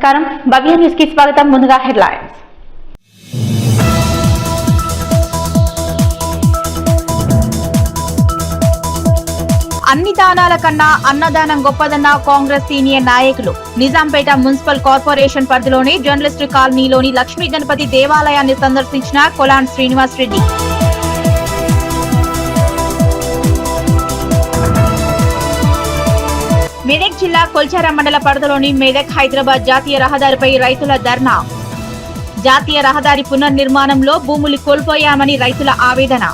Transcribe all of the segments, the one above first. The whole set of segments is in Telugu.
నమస్కారం భవ్య న్యూస్ కి స్వాగతం. ముందుగా హెడ్లైన్స్. అన్ని దానాల కన్నా అన్నదానం గొప్పదన్న కాంగ్రెస్ సీనియర్ నాయకులు. నిజాంపేట మున్సిపల్ కార్పొరేషన్ పరిధిలోని జర్నలిస్టు కాలనీలోని లక్ష్మీ గణపతి దేవాలయాన్ని సందర్శించిన కొలాన్ శ్రీనివాస్ రెడ్డి. మెదక్ జిల్లా కొల్చార మండల పరిధిలోని మెదక్ హైదరాబాద్ జాతీయ రహదారిపై రైతుల ధర్నా. జాతీయ రహదారి పునర్నిర్మాణంలో భూములు కోల్పోయామని రైతుల ఆవేదన.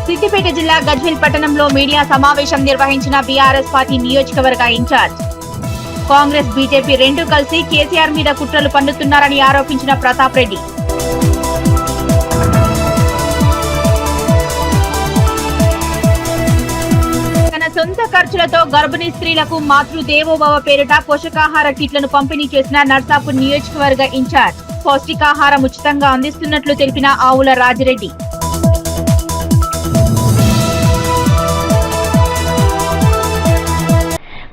సిద్దిపేట జిల్లా గజ్వేల్ పట్టణంలో మీడియా సమావేశం నిర్వహించిన బీఆర్ఎస్ పార్టీ నియోజకవర్గ ఇన్ఛార్జ్. కాంగ్రెస్ బీజేపీ రెండూ కలిసి కేసీఆర్ మీద కుట్రలు పన్నుతున్నారని ఆరోపించిన ప్రతాప్ రెడ్డి. సొంత ఖర్చులతో గర్భిణీ స్త్రీలకు మాతృదేవోభవ పేరిట పోషకాహార కిట్లను పంపిణీ చేసిన నర్సాపూర్ నియోజకవర్గ ఇన్ఛార్జ్. పౌష్టికాహారం ఉచితంగా అందిస్తున్నట్లు తెలిపిన ఆవుల రాజిరెడ్డి.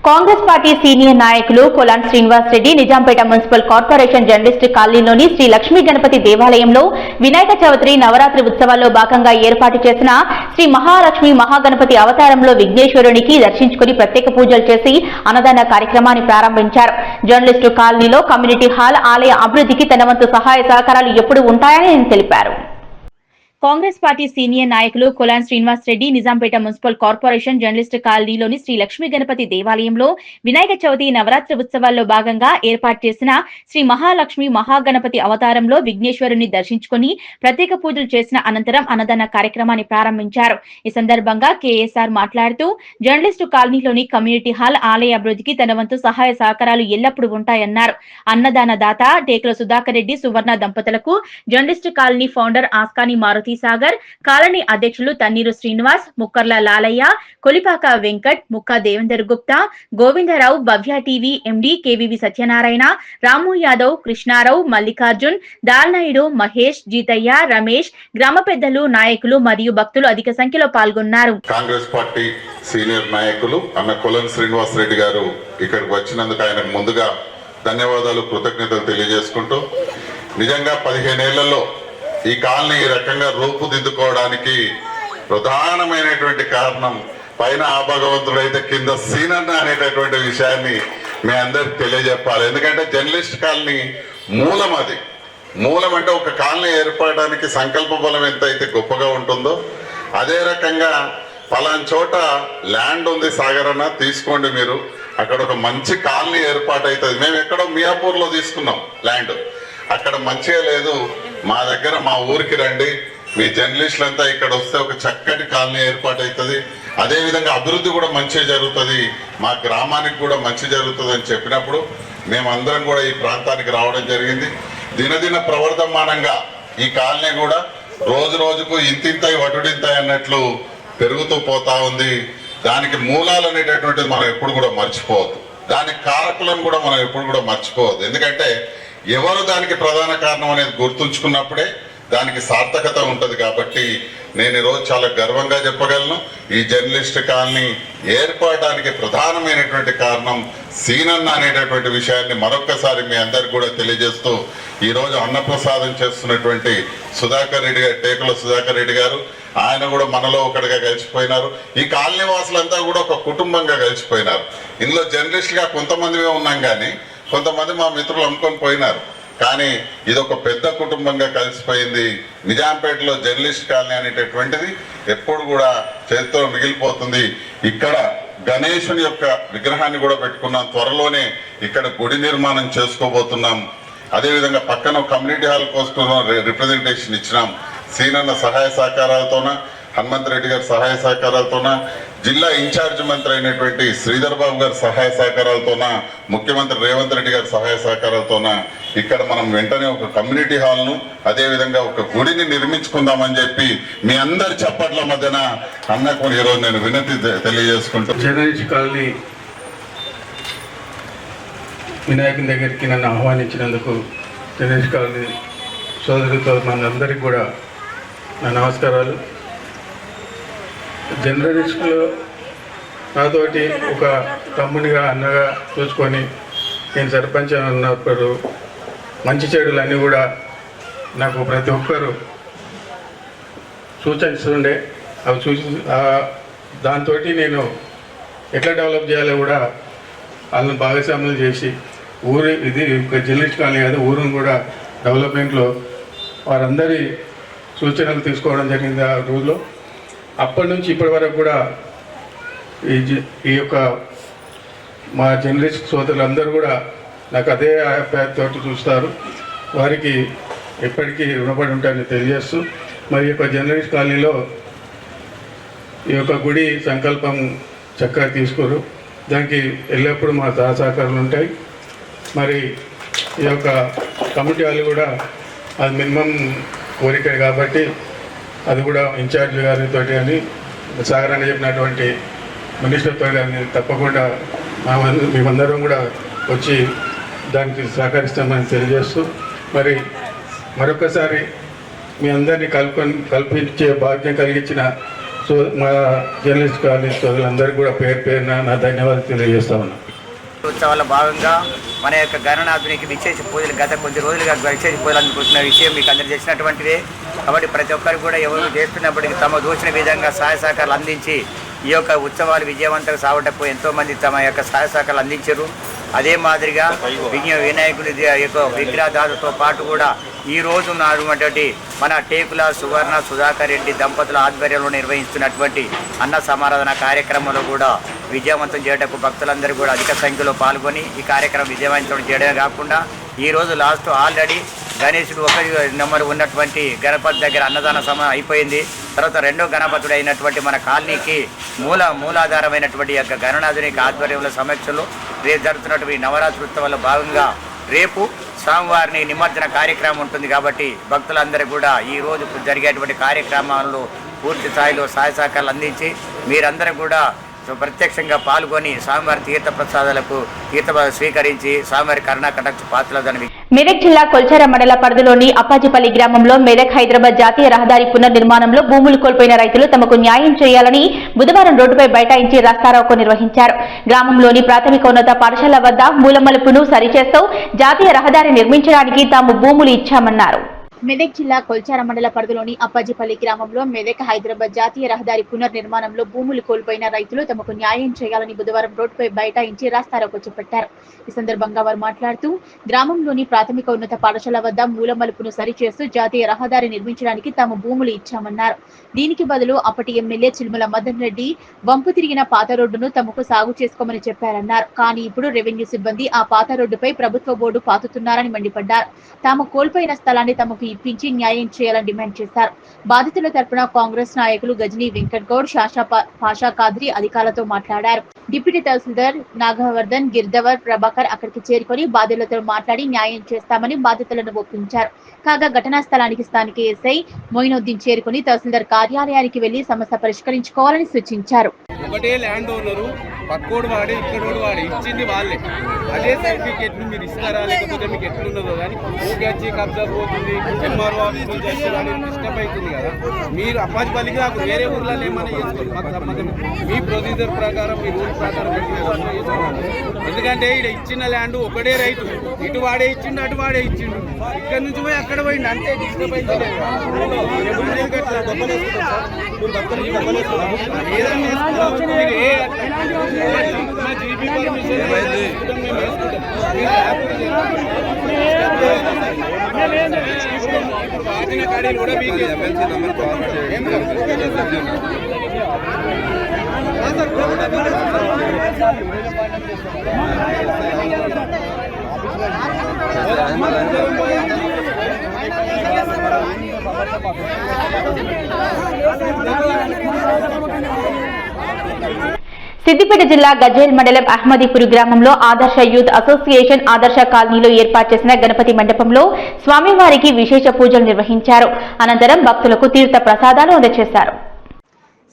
కాంగ్రెస్ పార్టీ సీనియర్ నాయకులు colon Srinivas Reddy Nizampet municipal corporation journalist కాలనీలోని శ్రీ లక్ష్మీ గణపతి దేవాలయంలో వినాయక చవితి నవరాత్రి ఉత్సవాల్లో భాగంగా ఏర్పాటు చేసిన శ్రీ మహాలక్ష్మి మహాగణపతి అవతారంలో విఘ్నేశ్వరునికి దర్శించుకుని ప్రత్యేక పూజలు చేసి అన్నదాన కార్యక్రమాన్ని ప్రారంభించారు. జర్నలిస్టు కాలనీలో కమ్యూనిటీ హాల్ ఆలయ అభివృద్ధికి తన వంతు సహాయ సహకారాలు ఎప్పుడు ఉంటాయని ఆయన తెలిపారు. కాంగ్రెస్ పార్టీ సీనియర్ నాయకులు colon Srinivas Reddy Nizampet municipal corporation journalist కాలనీలోని శ్రీ లక్ష్మీ గణపతి దేవాలయంలో వినాయక చవితి నవరాత్రి ఉత్సవాల్లో భాగంగా ఏర్పాటు చేసిన శ్రీ మహాలక్ష్మి మహాగణపతి అవతారంలో విఘ్నేశ్వరుని దర్శించుకుని ప్రత్యేక పూజలు చేసిన అనంతరం అన్నదాన కార్యక్రమాన్ని ప్రారంభించారు. ఈ సందర్భంగా కేఎస్ఆర్ మాట్లాడుతూ జర్నలిస్టు కాలనీలోని కమ్యూనిటీ హాల్ ఆలయ అభివృద్ధికి తన వంతు సహాయ సహకారాలు ఎల్లప్పుడూ ఉంటాయన్నారు. అన్నదాన దాత టేకుల సుధాకర్ రెడ్డి సువర్ణ దంపతులకు journalist colony founder Askani Maruthi Sagar, colony అధ్యక్షులు Thanneeru Srinivas, Mukkarla Lalaiah, Kolipaka Venkat, Mukka Devender Gupta, Govindarao, Bhavya TV MD KVV Satyanarayana, Ramu Yadav, Krishnarao, Mallikarjun, Dalnaidu, Mahesh, Jeetaiah, Ramesh, గ్రామ పెద్దలు, నాయకులు మరియు భక్తులు అధిక సంఖ్యలో పాల్గొన్నారు. కాంగ్రెస్ పార్టీ సీనియర్ నాయకులు అన్న కొలాన్ శ్రీనివాస్ రెడ్డి గారు ఇక్కడికి వచ్చినందుకు ఆయనకు ముందుగా ధన్యవాదాలు, కృతజ్ఞతలు తెలియజేసుకుంటూ, నిజంగా 15 ఏళ్లలో ఈ కాలనీ ఈ రకంగా రూపుదిద్దుకోవడానికి ప్రధానమైనటువంటి కారణం పైన ఆ భగవంతుడైతే కింద సీనన్న అనేటటువంటి విషయాన్ని మీ అందరికి తెలియజెప్పాలి. ఎందుకంటే జర్నలిస్ట్ కాలనీ మూలం, అది మూలం. అంటే ఒక కాలనీ ఏర్పడడానికి సంకల్ప బలం ఎంతైతే గొప్పగా ఉంటుందో అదే రకంగా పలానా చోట ల్యాండ్ ఉంది సాగరన్న, తీసుకోండి మీరు, అక్కడ ఒక మంచి కాలనీ ఏర్పాటు అవుతుంది. మేము ఎక్కడో మియాపూర్లో తీసుకున్నాం ల్యాండ్, అక్కడ మంచిగా లేదు, మా దగ్గర మా ఊరికి రండి, మీ జర్నలిస్టులంతా ఇక్కడ వస్తే ఒక చక్కటి కాలనీ ఏర్పాటు అవుతుంది, అదేవిధంగా అభివృద్ధి కూడా మంచిగా జరుగుతుంది, మా గ్రామానికి కూడా మంచి జరుగుతుంది అని చెప్పినప్పుడు మేమందరం కూడా ఈ ప్రాంతానికి రావడం జరిగింది. దినదిన ప్రవర్ధమానంగా ఈ కాలనీ కూడా రోజు రోజుకు ఇంతింతాయి వటుడింతాయి అన్నట్లు పెరుగుతూ పోతా ఉంది. దానికి మూలాలు అనేటటువంటిది మనం ఎప్పుడు కూడా మర్చిపోవద్దు, దానికి కారకులను కూడా మనం ఎప్పుడు కూడా మర్చిపోవద్దు. ఎందుకంటే ఎవరు దానికి ప్రధాన కారణం అనేది గుర్తుంచుకున్నప్పుడే దానికి సార్థకత ఉంటుంది. కాబట్టి నేను ఈరోజు చాలా గర్వంగా చెప్పగలను, ఈ జర్నలిస్ట్ కాలనీ ఏర్పడడానికి ప్రధానమైనటువంటి కారణం సీనన్న అనేటటువంటి విషయాన్ని మరొక్కసారి మీ అందరికి కూడా తెలియజేస్తూ, ఈరోజు అన్నప్రసాదం చేస్తున్నటువంటి సుధాకర్ రెడ్డి గారు, టేకుల సుధాకర్ రెడ్డి గారు, ఆయన కూడా మనలో ఒకటిగా కలిసిపోయినారు. ఈ కాలనీ వాసులంతా కూడా ఒక కుటుంబంగా కలిసిపోయినారు. ఇందులో జర్నలిస్టుగా కొంతమందిమే ఉన్నాం, కానీ కొంతమంది మా మిత్రులు అమ్ముకొని పోయినారు. కానీ ఇది ఒక పెద్ద కుటుంబంగా కలిసిపోయింది. నిజాంపేటలో జర్నలిస్ట్ కాలనీ అనేటటువంటిది ఎప్పుడు కూడా చరిత్రలో మిగిలిపోతుంది. ఇక్కడ గణేశుని యొక్క విగ్రహాన్ని కూడా పెట్టుకున్నాం, త్వరలోనే ఇక్కడ గుడి నిర్మాణం చేసుకోబోతున్నాం. అదేవిధంగా పక్కన కమ్యూనిటీ హాల్ కోసం రిప్రజెంటేషన్ ఇచ్చినాం. సీనన్న సహాయ సహకారాలతోన, హనుమంత్ రెడ్డి గారి సహాయ సహకారాలతోన, జిల్లా ఇన్ఛార్జ్ మంత్రి అయినటువంటి శ్రీధర్ బాబు గారి సహాయ సహకారాలతోన, ముఖ్యమంత్రి రేవంత్ రెడ్డి గారి సహాయ సహకారాలతోన ఇక్కడ మనం వెంటనే ఒక కమ్యూనిటీ హాల్ను, అదేవిధంగా ఒక గుడిని నిర్మించుకుందామని చెప్పి మీ అందరి చప్పట్ల మధ్యన అన్నకు ఈరోజు నేను వినతి తెలియజేసుకుంటూ, జర్నలిస్ట్ కాలనీ వినాయకుని దగ్గరికి నన్ను ఆహ్వానించినందుకు జర్నలిస్ట్ కాలనీ సోదరులతో మనందరికీ కూడా నా నమస్కారాలు. జర్నలిస్టులు నాతోటి ఒక తమ్మునిగా అన్నగా చూసుకొని నేను సర్పంచ్ ఉన్నప్పుడు మంచి చెడులన్నీ కూడా నాకు ప్రతి ఒక్కరు సూచిస్తుండే. అవి చూసి దాంతో నేను ఎట్లా డెవలప్ చేయాలో కూడా వాళ్ళని భాగస్వామ్యం చేసి ఇది ఒక జర్నలిస్ట్ కాలనీ కాదు, ఊరును కూడా డెవలప్మెంట్లో వారందరి సూచనలు తీసుకోవడం జరిగింది ఆ రోజులో. అప్పటి నుంచి ఇప్పటి వరకు కూడా ఈ యొక్క మా జర్నలిస్ట్ సోదరులందరూ కూడా నాకు అదే ఆప్యాయతతో చూస్తారు. వారికి ఎప్పటికీ రుణపడి ఉంటాయని తెలియజేస్తూ, మరి యొక్క జర్నలిస్ట్ కాలనీలో ఈ యొక్క గుడి సంకల్పం చక్కగా తీసుకోరు, దానికి ఎల్లప్పుడూ మా సహకారాలు ఉంటాయి. మరి ఈ యొక్క కమిటీ వాళ్ళు కూడా అది మినిమం కోరిక కాబట్టి అది కూడా ఇన్ఛార్జ్ గారితో కానీ సాగరాన్ని చెప్పినటువంటి మినిస్టర్తో కానీ తప్పకుండా మేమందరం కూడా వచ్చి దానికి సహకరిస్తామని తెలియజేస్తూ, మరి మరొకసారి మీ అందరినీ కల్పించే భాగ్యం కలిగించిన మా జర్నలిస్ట్ కాలేజ్ సోదరులందరికీ కూడా పేరున నా ధన్యవాదాలు తెలియజేస్తా ఉన్నాను. ఉత్సవాల్లో భాగంగా మన యొక్క గణనాథునికి విశేష పూజలు గత కొద్ది రోజులుగా విశేష పూజలు అందుకుంటున్న విషయం మీకు అందరు చేసినటువంటిదే. కాబట్టి ప్రతి ఒక్కరు కూడా ఎవరు చేస్తున్నప్పటికీ తమ దోచిన విధంగా సహాయ సహకారాలు అందించి ఈ యొక్క ఉత్సవాలు విజయవంతంగా సాగటప్పుడు ఎంతోమంది తమ యొక్క సహాయ సహకారాలు అందించారు. అదే మాదిరిగా వినాయకుడి యొక్క విగ్రహదారులతో పాటు కూడా ఈ రోజు ఉన్నటువంటి మన టేకుల సువర్ణ సుధాకర్ రెడ్డి దంపతుల ఆధ్వర్యంలో నిర్వహిస్తున్నటువంటి అన్న సమారాధన కార్యక్రమంలో కూడా విజయవంతం చేయడానికి భక్తులందరూ కూడా అధిక సంఖ్యలో పాల్గొని ఈ కార్యక్రమం విజయవంతం చేయడమే కాకుండా ఈరోజు లాస్ట్ ఆల్రెడీ గణేశుడు ఒక నెంబర్ ఉన్నటువంటి గణపతి దగ్గర అన్నదాన సమయం అయిపోయింది. తర్వాత రెండో గణపతుడు అయినటువంటి మన కాలనీకి మూలాధారమైనటువంటి యొక్క గణనాథునికి ఆధ్వర్యంలో సమక్షంలో రేపు జరుగుతున్నటువంటి నవరాత్రి ఉత్సవాల్లో భాగంగా రేపు స్వామివారిని నిమజ్జన కార్యక్రమం ఉంటుంది. కాబట్టి భక్తులందరూ కూడా ఈ రోజు జరిగేటువంటి కార్యక్రమాల్లో పూర్తి స్థాయిలో సహాయ సహకారాలు అందించి మీరందరూ కూడా ప్రత్యక్షంగా పాల్గొని స్వామివారి తీర్థ ప్రసాదాలకు స్వీకరించి స్వామివారి కరుణా కటాక్ష పాత్రలని. మెదక్ జిల్లా కొల్చార మండల పరిధిలోని అప్పాజిపల్లి గ్రామంలో మెదక్ హైదరాబాద్ జాతీయ రహదారి పునర్నిర్మాణంలో భూములు కోల్పోయిన రైతులు తమకు న్యాయం చేయాలని బుధవారం రోడ్డుపై బైఠాయించి రాస్తారోకో నిర్వహించారు. గ్రామంలోని ప్రాథమికోన్నత పాఠశాల వద్ద మూలమలుపును సరిచేస్తూ జాతీయ రహదారి నిర్మించడానికి తాము భూములు ఇచ్చామన్నారు. మెదక్ జిల్లా కొల్చార మండల పరిధిలోని అప్పాజిపల్లి గ్రామంలో మెదక్ హైదరాబాద్ జాతీయ రహదారి పునర్నిర్మాణంలో భూములు కోల్పోయిన రైతులు తమకు న్యాయం చేయాలని బుధవారం రోడ్డుపై బైఠాయించి రాస్తారోకో చేపట్టారు. ఈ సందర్భంగా వారు మాట్లాడుతూ గ్రామంలోని ప్రాథమిక ఉన్నత పాఠశాల వద్ద మూలమలుపును సరిచేస్తూ జాతీయ రహదారి నిర్మించడానికి తాము భూములు ఇచ్చామన్నారు. దీనికి బదులు అప్పటి ఎమ్మెల్యే చిల్మల మదన్ రెడ్డి వంపు తిరిగిన పాత రోడ్డును తమకు సాగు చేసుకోమని చెప్పారన్నారు. కానీ ఇప్పుడు రెవెన్యూ సిబ్బంది ఆ పాత రోడ్డుపై ప్రభుత్వ బోర్డు పాతుతున్నారని మండిపడ్డారు. తాము కోల్పోయిన స్థలాన్ని తమకు ఇప్పించి న్యాయం చేయాలని డిమాండ్ చేశారు. బాధితుల తరపున కాంగ్రెస్ నాయకులు గజనీ వెంకట్ గౌడ్, పాషా ఖాద్రి అధికారులతో మాట్లాడారు. డిప్యూటీ తహసీల్దార్ నాగవర్ధన్, గిర్దవర్, ప్రభాకర్ అక్కడికి చేరుకొని బాధితులతో మాట్లాడి న్యాయం చేస్తామని బాధితులను ఒప్పించారు. కాగా ఘటనా స్థలానికి స్థానిక ఎస్ఐ మొయినుద్దీన్ చేరుకుని తహసీల్దార్ కార్యాలయానికి వెళ్లి సమస్య పరిష్కరించుకోవాలని సూచించారు. ఒకటే ల్యాండ్ ఓనరు పక్కోడు వాడే ఇక్కడోడు వాడే ఇచ్చింది వాళ్ళే. అదే సర్టిఫికేట్ ని మీరు ఇస్తారా లేకపోతే మీకు ఎట్లున్నదో కానీ ఊరికి వచ్చి కబ్జా పోతుంది, ఎంఆర్ఓ ఆఫీస్ నుంచి వచ్చి డిస్టర్బ్ అవుతుంది కదా. మీరు అప్పాజిపల్లికి నాకు వేరే ఊర్లలో ఏమైనా చేసుకోండి, మాకు సంబంధం. మీ ప్రొసీజర్ ప్రకారం మీ రూల్ ప్రకారం ఎందుకంటే ఇక్కడ ఇచ్చిన ల్యాండ్ ఒకటే రైతు, ఇటు వాడే ఇచ్చిండు అటు వాడే ఇచ్చిండు, ఇక్కడ నుంచి పోయి అక్కడ పోయిండు అంతే. డిస్టర్బ్ అవుతుంది వాటిన కాడీలు కూడా మీకు సిద్దిపేట జిల్లా గజ్వేల్ మండలం అహ్మదీపూర్ గ్రామంలో ఆదర్శ యూత్ అసోసియేషన్ ఆదర్శ కాలనీలో ఏర్పాటు చేసిన గణపతి మండపంలో స్వామివారికి విశేష పూజలు నిర్వహించారు. అనంతరం భక్తులకు తీర్థ ప్రసాదాలు అందజేశారు.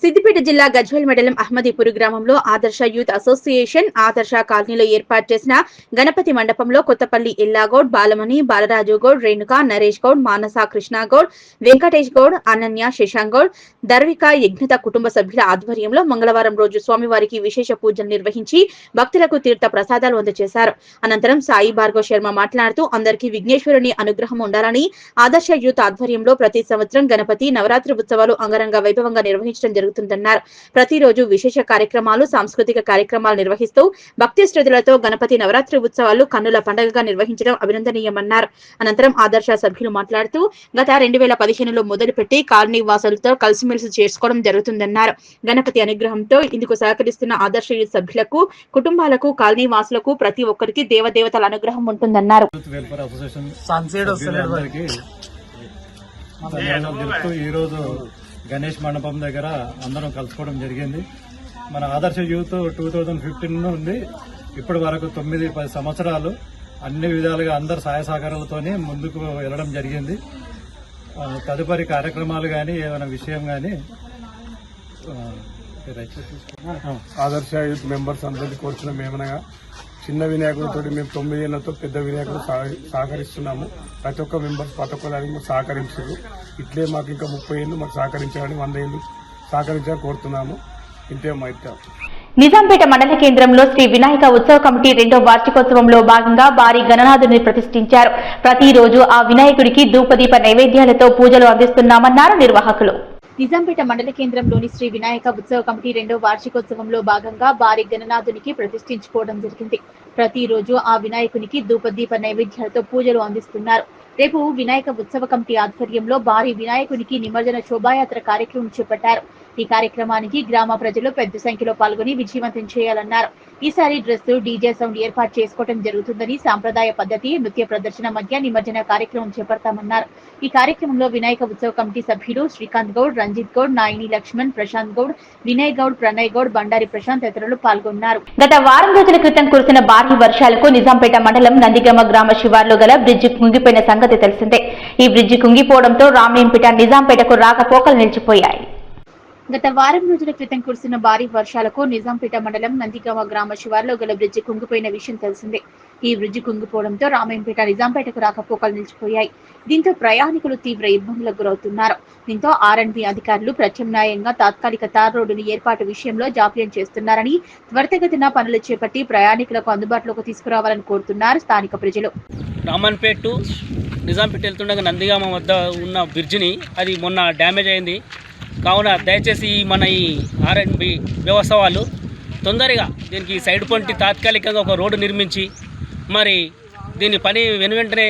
సిద్దిపేట జిల్లా గజ్వేల్ మండలం అహ్మదీపూర్ గ్రామంలో ఆదర్శ యూత్ అసోసియేషన్ ఆదర్శ కాలనీలో ఏర్పాటు చేసిన గణపతి మండపంలో కొత్తపల్లి ఎల్లాగౌడ్, బాలమణి, బాలరాజు గౌడ్, రేణుక, నరేష్ గౌడ్, మానస కృష్ణ గౌడ్, వెంకటేష్ గౌడ్, అనన్య, శశాంక్ గౌడ్, దర్విక, యజ్ఞత కుటుంబ సభ్యుల ఆధ్వర్యంలో మంగళవారం రోజు స్వామివారికి విశేష పూజలు నిర్వహించి భక్తులకు తీర్థ ప్రసాదాలు అందజేశారు. అనంతరం సాయి భార్గవ్ శర్మ మాట్లాడుతూ అందరికీ విఘ్నేశ్వరుని అనుగ్రహం ఉండాలని ఆదర్శ యూత్ ఆధ్వర్యంలో ప్రతి సంవత్సరం గణపతి నవరాత్రి ఉత్సవాలు అంగరంగ వైభవంగా నిర్వహించడం జరుగుతుందన్నారు. ప్రతిరోజు విశేష కార్యక్రమాలు, సాంస్కృతిక కార్యక్రమాలు నిర్వహిస్తూ భక్తి శ్రద్ధలతో గణపతి నవరాత్రి ఉత్సవాలు కన్నుల పండుగగా నిర్వహించడం అభినందనీయమన్నారు. అనంతరం ఆదర్శ సభ్యులు మాట్లాడుతూ గత 2015లో మొదలుపెట్టి కాలనీ వాసులతో కలిసిమెలిసి చేసుకోవడం జరుగుతుందన్నారు. గణపతి అనుగ్రహంతో ఇందుకు సహకరిస్తున్న ఆదర్శ యూత్ సభ్యులకు, కుటుంబాలకు, కాలనీ వాసులకు ప్రతి ఒక్కరికి దేవదేవతల అనుగ్రహం ఉంటుందన్నారు. ఈరోజు గణేష్ మండపం దగ్గర అందరం కలుసుకోవడం జరిగింది. మన ఆదర్శ యూత్ 2015 నుండి ఇప్పటి వరకు 9-10 సంవత్సరాలు అన్ని విధాలుగా అందరు సహాయ సహకారాలతోనే ముందుకు వెళ్ళడం జరిగింది. తదుపరి కార్యక్రమాలు కానీ ఏమైనా విషయం కానీ ఆదర్శ యూత్ మెంబర్స్ అందరికీ కోరుచున్నాం. ఏమనగా చిన్న వినాయకుడితో మేము 9 ఏళ్లతో పెద్ద వినాయకుడు సహకరిస్తున్నాము. ప్రతి ఒక్క మెంబర్స్ ప్రతి ఒక్క దానికి మాకు సహకరించారు. ఇట్లే మాకు ఇంకా 30 ఏళ్ళు మాకు సహకరించాలని 100 ఏళ్ళు సహకరించాలని కోరుతున్నాము. ఇంతే మా ఇష్టం. నిజాంపేట మండల కేంద్రంలో శ్రీ వినాయక ఉత్సవ కమిటీ 2వ వార్షికోత్సవంలో భాగంగా భారీ గణనాథుని ప్రతిష్ఠించారు. ప్రతిరోజు ఆ వినాయకుడికి ధూపదీప నైవేద్యాలతో పూజలు అందిస్తున్నామన్నారు నిర్వాహకులు. నిజాంపేట మండల కేంద్రంలోని శ్రీ వినాయక ఉత్సవ కమిటీ 2వ వార్షికోత్సవంలో భాగంగా భారీ గణనాథునికి ప్రతిష్ఠించుకోవడం జరిగింది. ప్రతిరోజు ఆ వినాయకునికి ధూపదీప నైవేద్యాలతో పూజలు అందిస్తున్నారు. రేపు వినాయక ఉత్సవ కమిటీ ఆధ్వర్యంలో భారీ వినాయకునికి నిమజ్జన శోభాయాత్ర కార్యక్రమం చేపట్టారు. ఈ కార్యక్రమానికి గ్రామ ప్రజలు పెద్ద సంఖ్యలో పాల్గొని విజయవంతం చేయాలన్నారు. ఈసారి డ్రెస్, డీజే సౌండ్ ఏర్పాటు చేసుకోవడం జరుగుతుందని, సాంప్రదాయ పద్ధతి, నృత్య ప్రదర్శన మధ్య నిమజ్జన కార్యక్రమం చేపడతామన్నారు. ఈ కార్యక్రమంలో వినాయక ఉత్సవ కమిటీ సభ్యులు శ్రీకాంత్ గౌడ్, రంజిత్ గౌడ్, నాయిని లక్ష్మణ్, ప్రశాంత్ గౌడ్, వినయ్ గౌడ్, ప్రణయ్ గౌడ్, బండారి ప్రశాంత్ తదితరులు పాల్గొన్నారు. గత వారం రోజుల క్రితం కురిసిన భారీ వర్షాలకు నిజాంపేట మండలం నందిగమ గ్రామ శివార్లో గల బ్రిడ్జి కుంగిపోయిన సంగతి తెలిసిందే. ఈ బ్రిడ్జి కుంగిపోవడంతో రామేంపేట, నిజాంపేటకు రాకపోకలు నిలిచిపోయాయి. గత వారం రోజుల క్రితం కురిసిన భారీ వర్షాలకు నిజాంపేట మండలం నందిగామ గ్రామ శివార్లో గల బ్రిడ్జి కుంగిపోయిన విషయం తెలిసిందే. ఈ బ్రిడ్జి కుంగిపోవడంతో రామేంపేట, నిజాంపేటకు రాకపోకలు నిలిచిపోయాయి. దీంతో ప్రయాణికులు తీవ్ర ఇబ్బందులకు గురవుతున్నారు. దీంతో ఆర్ఎండ్బి అధికారులు ప్రత్యామ్నాయంగా తాత్కాలిక తార్ రోడ్డును ఏర్పాటు విషయంలో జాప్యం చేస్తున్నారని, త్వరితగతిన పనులు చేపట్టి ప్రయాణికులకు అందుబాటులోకి తీసుకురావాలని కోరుతున్నారు స్థానిక ప్రజలు. రామన్పేట టు నిజాంపేట వెళ్తుండగా నందిగామ వద్ద ఉన్న బ్రిడ్జిని అది మొన్న డ్యామేజ్ అయింది. కావున దయచేసి మన ఈ ఆర్ఎండ్బి వ్యవస్థ వాళ్ళు తొందరగా దీనికి సైడ్ పొంటి తాత్కాలికంగా ఒక రోడ్డు నిర్మించి మరి దీని పని వెనువెంటనే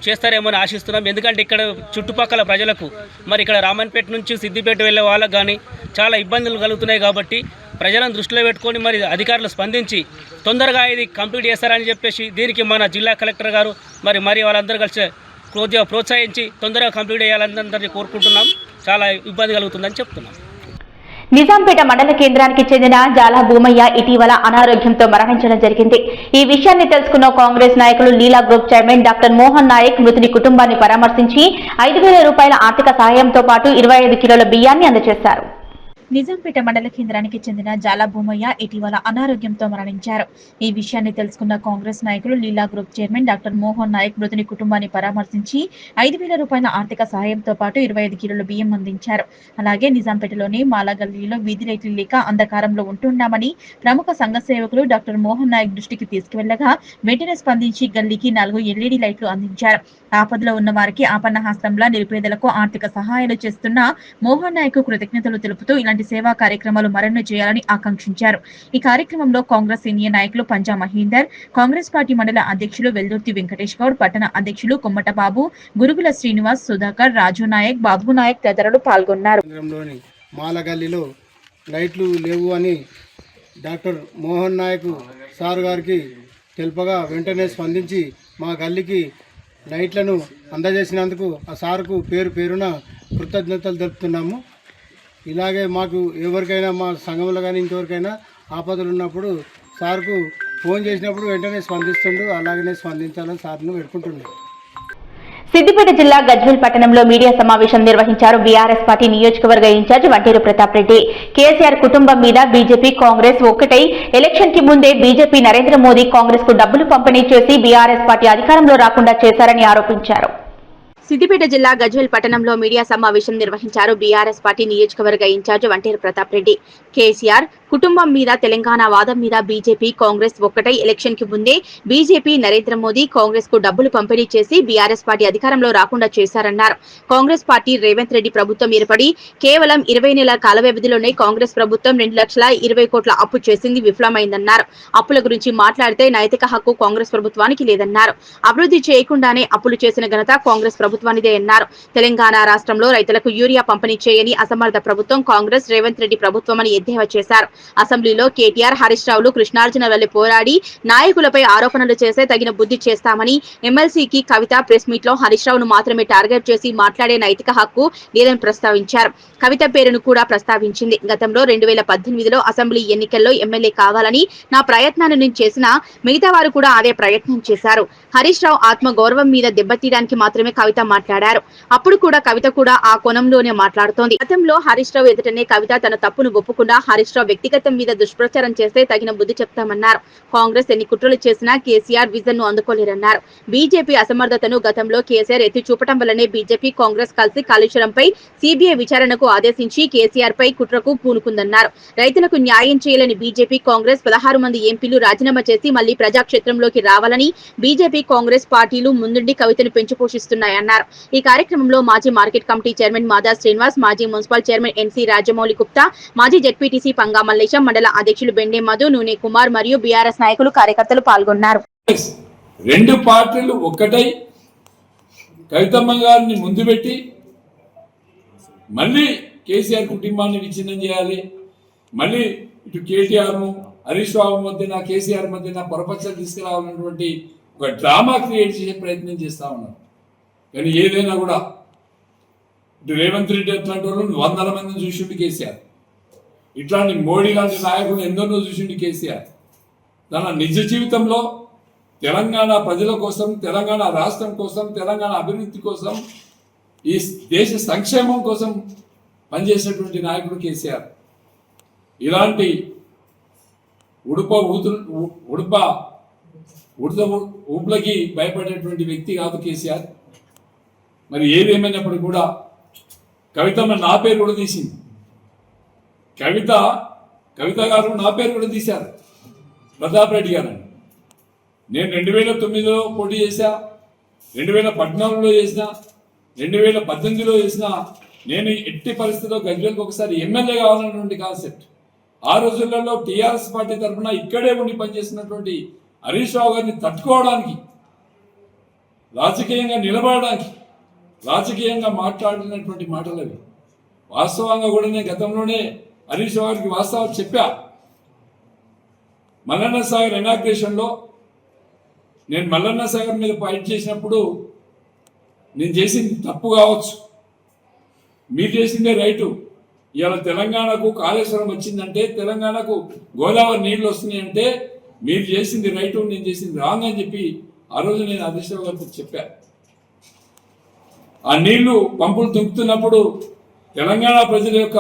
చేస్తారేమో అని ఆశిస్తున్నాం. ఎందుకంటే ఇక్కడ చుట్టుపక్కల ప్రజలకు మరి ఇక్కడ రామన్పేట నుంచి సిద్దిపేట వెళ్ళే వాళ్ళకు కానీ చాలా ఇబ్బందులు కలుగుతున్నాయి. కాబట్టి ప్రజలను దృష్టిలో పెట్టుకొని మరి అధికారులు స్పందించి తొందరగా ఇది కంప్లీట్ చేస్తారని చెప్పేసి దీనికి మన జిల్లా కలెక్టర్ గారు మరి వాళ్ళందరూ కలిసి ప్రోత్సహించి తొందరగా కంప్లీట్ చేయాలని అందరినీ కోరుకుంటున్నాం. చాలా ఇబ్బంది కలుగుతుందని చెప్తున్నాం. నిజాంపేట మండల కేంద్రానికి చెందిన జాలా భూమయ్య ఇటీవల అనారోగ్యంతో మరణించడం జరిగింది. ఈ విషయాన్ని తెలుసుకున్న కాంగ్రెస్ నాయకులు Leela group chairman doctor Mohan Nayak మృతుని కుటుంబాన్ని పరామర్శించి 5,000 రూపాయల ఆర్థిక సహాయంతో పాటు 25 కిలోల బియ్యాన్ని అందజేశారు. నిజాంపేట మండల కేంద్రానికి చెందిన జాలా భూమయ్య ఇటీవల అనారోగ్యంతో మరణించారు. ఈ విషయాన్ని తెలుసుకున్న కాంగ్రెస్ నాయకులు Leela group chairman doctor Mohan Nayak మృతుని కుటుంబాన్ని పరామర్శించి 5,000 రూపాయల ఆర్థిక సహాయంతో పాటు 25 కిలోల బియ్యం అందించారు. అలాగే నిజాంపేటలోని మాలాగల్లీలో వీధి లైట్లు లేక అంధకారంలో ఉంటున్నామని ప్రముఖ సంఘ సేవకులు డాక్టర్ మోహన్ నాయక్ దృష్టికి తీసుకువెళ్లగా వెంటనే స్పందించి గల్లీకి 4 LED లైట్లు అందించారు. ఆపదలో ఉన్న వారికి ఆపన్న హస్తంలా నిరుపేదలకు ఆర్థిక సహాయాలు చేస్తున్న మోహన్ నాయక్ కృతజ్ఞతలు తెలుపుతూ ఇలాంటి సేవా కార్యక్రమాలు మరెన్నో చేయాలని ఆకాంక్షించారు. ఈ కార్యక్రమంలో కాంగ్రెస్ సీనియర్ నాయకులు పంజా మహేందర్, కాంగ్రెస్ పార్టీ మండల అధ్యక్షులు వెల్దుర్తి వెంకటేష్ గౌడ్, పట్టణ అధ్యక్షులు కొమ్మట బాబు, గురుగుల శ్రీనివాస్, సుధాకర్, రాజు నాయక్, బాబు నాయక్ తదితరులు పాల్గొన్నారు. మాలగల్లీలో లైట్లు లేవు అని డాక్టర్ మోహన్ నాయక్ సార్ గారికి తెలుపగా వెంటనే స్పందించి మా గల్లీకి లైట్లను అందజేసినందుకు ఆ సార్కు పేరున కృతజ్ఞతలు తెలుపుతున్నాము. ఇలాగే మాకు ఎవరికైనా మా సంఘంలో కానీ ఇంకెవరికైనా ఆపదలు ఉన్నప్పుడు సార్కు ఫోన్ చేసినప్పుడు వెంటనే స్పందిస్తుండు. అలాగనే స్పందించాలని సార్ను పెట్టుకుంటున్నాం. సిద్దిపేట జిల్లా గజ్వేల్ పట్టణంలో మీడియా సమావేశం నిర్వహించారు బీఆర్ఎస్ పార్టీ నియోజకవర్గ ఇన్ఛార్జ్ వంటేరు ప్రతాప్ రెడ్డి. కేసీఆర్ కుటుంబం మీద బీజేపీ కాంగ్రెస్ ఒక్కటై ఎలక్షన్ కి ముందే బీజేపీ నరేంద్ర మోదీ కాంగ్రెస్ కు డబ్బులు పంపిణీ చేసి బీఆర్ఎస్ పార్టీ అధికారంలో రాకుండా చేశారని ఆరోపించారు. సిద్దిపేట జిల్లా గజ్వేల్ పట్టణంలో మీడియా సమావేశం నిర్వహించారు బీఆర్ఎస్ పార్టీ నియోజకవర్గ ఇన్ఛార్జ్ వంటేరు ప్రతాప్ రెడ్డి. కేసీఆర్ కుటుంబం మీద తెలంగాణ వాదం మీద బీజేపీ కాంగ్రెస్ ఒక్కటై ఎలక్షన్ కి ముందే బీజేపీ నరేంద్ర మోదీ కాంగ్రెస్ కు డబ్బులు పంపిణీ చేసి బీఆర్ఎస్ పార్టీ అధికారంలో రాకుండా చేశారన్నారు. కాంగ్రెస్ పార్టీ రేవంత్ రెడ్డి ప్రభుత్వం ఏర్పడి కేవలం 20 నెలల కాల వ్యవధిలోనే కాంగ్రెస్ ప్రభుత్వం 2,20 కోట్ల అప్పు చేసింది విఫలమైందన్నారు. అప్పుల గురించి మాట్లాడితే నైతిక హక్కు కాంగ్రెస్ ప్రభుత్వానికి లేదన్నారు. అభివృద్ధి చేయకుండానే అప్పులు చేసిన ఘనత కాంగ్రెస్ ప్రభుత్వానిదే అన్నారు. తెలంగాణ రాష్ట్రంలో రైతులకు యూరియా పంపిణీ చేయని అసమర్థ ప్రభుత్వం కాంగ్రెస్ రేవంత్ రెడ్డి ప్రభుత్వమని ఎద్దేవా చేశారు. అసెంబ్లీలో కేటీఆర్ హరీష్ రావులు కృష్ణార్జున వల్లే పోరాడి నాయకులపై ఆరోపణలు చేస్తే తగిన బుద్ధి చేస్తామని, ఎమ్మెల్సీకి కవిత ప్రెస్ మీట్ లో హరీష్ రావును మాత్రమే టార్గెట్ చేసి మాట్లాడే నైతిక హక్కు లేదని ప్రస్తావించారు. కవిత పేరును కూడా ప్రస్తావించింది. గతంలో 2018లో అసెంబ్లీ ఎన్నికల్లో ఎమ్మెల్యే కావాలని నా ప్రయత్నాన్ని నేను చేసినా మిగతా వారు కూడా అదే ప్రయత్నం చేశారు. హరీష్ రావు ఆత్మ గౌరవం మీద దెబ్బతీయడానికి మాత్రమే కవిత మాట్లాడారు. అప్పుడు కూడా కవిత కూడా ఆ కోణంలోనే మాట్లాడుతోంది. గతంలో హరీష్ రావు ఎదుటనే కవిత తన తప్పును ఒప్పుకున్నా హరీష్ రావు వ్యక్తిగతం మీద దుష్ప్రచారం చేస్తే తగిన బుద్ధి చెప్తామన్నారు. కాంగ్రెస్ ఎన్ని కుట్రలు చేసినా కేసీఆర్ విజన్ ను అందుకోలేరన్నారు. బీజేపీ అసమర్థతను గతంలో కేసీఆర్ ఎత్తి చూపటం వల్లనే బీజేపీ కాంగ్రెస్ కలిసి కాళేశ్వరంపై సిబిఐ విచారణకు ఆదేశించి కేసీఆర్ పై కుట్రకు పూనుకుందన్నారు. రైతులకు న్యాయం చేయాలని బీజేపీ కాంగ్రెస్ 16 మంది ఎంపీలు రాజీనామా చేసి మళ్లీ ప్రజాక్షేత్రంలోకి రావాలని బీజేపీ కాంగ్రెస్ పార్టీలు ముందుండి కవితను పెంచిపోషిస్తున్నాయన్నారు. ఈ కార్యక్రమంలో మాజీ మార్కెట్ కమిటీ చైర్మన్ మాదా శ్రీనివాస్, మాజీ municipal chairman NC Rajamouli Gupta, మాజీ జెడ్పీటీసీ పంగా మల్లేశం, మండల అధ్యక్షులు బెండే మధు, నూనె కుమార్ మరియు బీఆర్ఎస్ నాయకులు కార్యకర్తలు పాల్గొన్నారు. రెండు పార్టీలు ఒక్కటై కవితమ్మ గారిని ముందు పెట్టి మళ్ళీ కేసీఆర్ కుటుంబాన్ని విచ్ఛిన్నం చేయాలి, మళ్ళీ ఇటు కేటీఆర్ను హరీష్ రావు మధ్యన కేసీఆర్ మధ్యన పొరపచ్చలు తీసుకురావాలన్నటువంటి ఒక డ్రామా క్రియేట్ చేసే ప్రయత్నం చేస్తా ఉన్నారు. కానీ ఏదైనా కూడా ఇటు రేవంత్ రెడ్డి అట్లాంటి వాళ్ళు 100 మందిని చూసిండు కేసీఆర్, ఇట్లాంటి మోడీ లాంటి నాయకులు ఎందరినో చూసిండు కేసీఆర్. తన నిజ జీవితంలో తెలంగాణ ప్రజల కోసం, తెలంగాణ రాష్ట్రం కోసం, తెలంగాణ అభివృద్ధి కోసం, ఈ దేశ సంక్షేమం కోసం పనిచేసినటువంటి నాయకుడు కేసీఆర్. ఇలాంటి ఊపులకి భయపడేటువంటి వ్యక్తి కాదు కేసీఆర్. మరి ఏదేమైనప్పటికీ కూడా కవితమ్మ నా పేరు కూడా తీసింది. కవిత గారు నా పేరు కూడా తీశారు, ప్రతాప్ రెడ్డి గారు. నేను 2009లో పోటీ చేశా, 2014లో చేసిన, 2018లో చేసిన. నేను ఎట్టి పరిస్థితిలో గజ్వేల్కి ఒకసారి ఎమ్మెల్యే కావాలన్నటువంటి కాన్సెప్ట్. ఆ రోజులలో టీఆర్ఎస్ పార్టీ తరఫున ఇక్కడే ఉండి పనిచేసినటువంటి హరీష్ రావు గారిని తట్టుకోవడానికి, రాజకీయంగా నిలబడడానికి, రాజకీయంగా మాట్లాడినటువంటి మాటలు అవి. వాస్తవంగా కూడా నేను గతంలోనే హరీష్ రావు గారికి వాస్తవాలు చెప్పా. మల్లన్న సాగర్ ఇనాగ్రేషన్లో నేను మల్లన్న సాగర్ మీద ఫైట్ చేసినప్పుడు నేను చేసింది తప్పు కావచ్చు, మీరు చేసిందే రైటు. ఇవాళ తెలంగాణకు కాళేశ్వరం వచ్చిందంటే, తెలంగాణకు గోదావరి నీళ్లు వస్తున్నాయి అంటే మీరు చేసింది రైటు, నేను చేసింది రాంగ్ అని చెప్పి ఆ రోజు నేను హరీష్ రావు గారికి చెప్పా. ఆ నీళ్లు పంపులు దుంకుతున్నప్పుడు తెలంగాణ ప్రజల యొక్క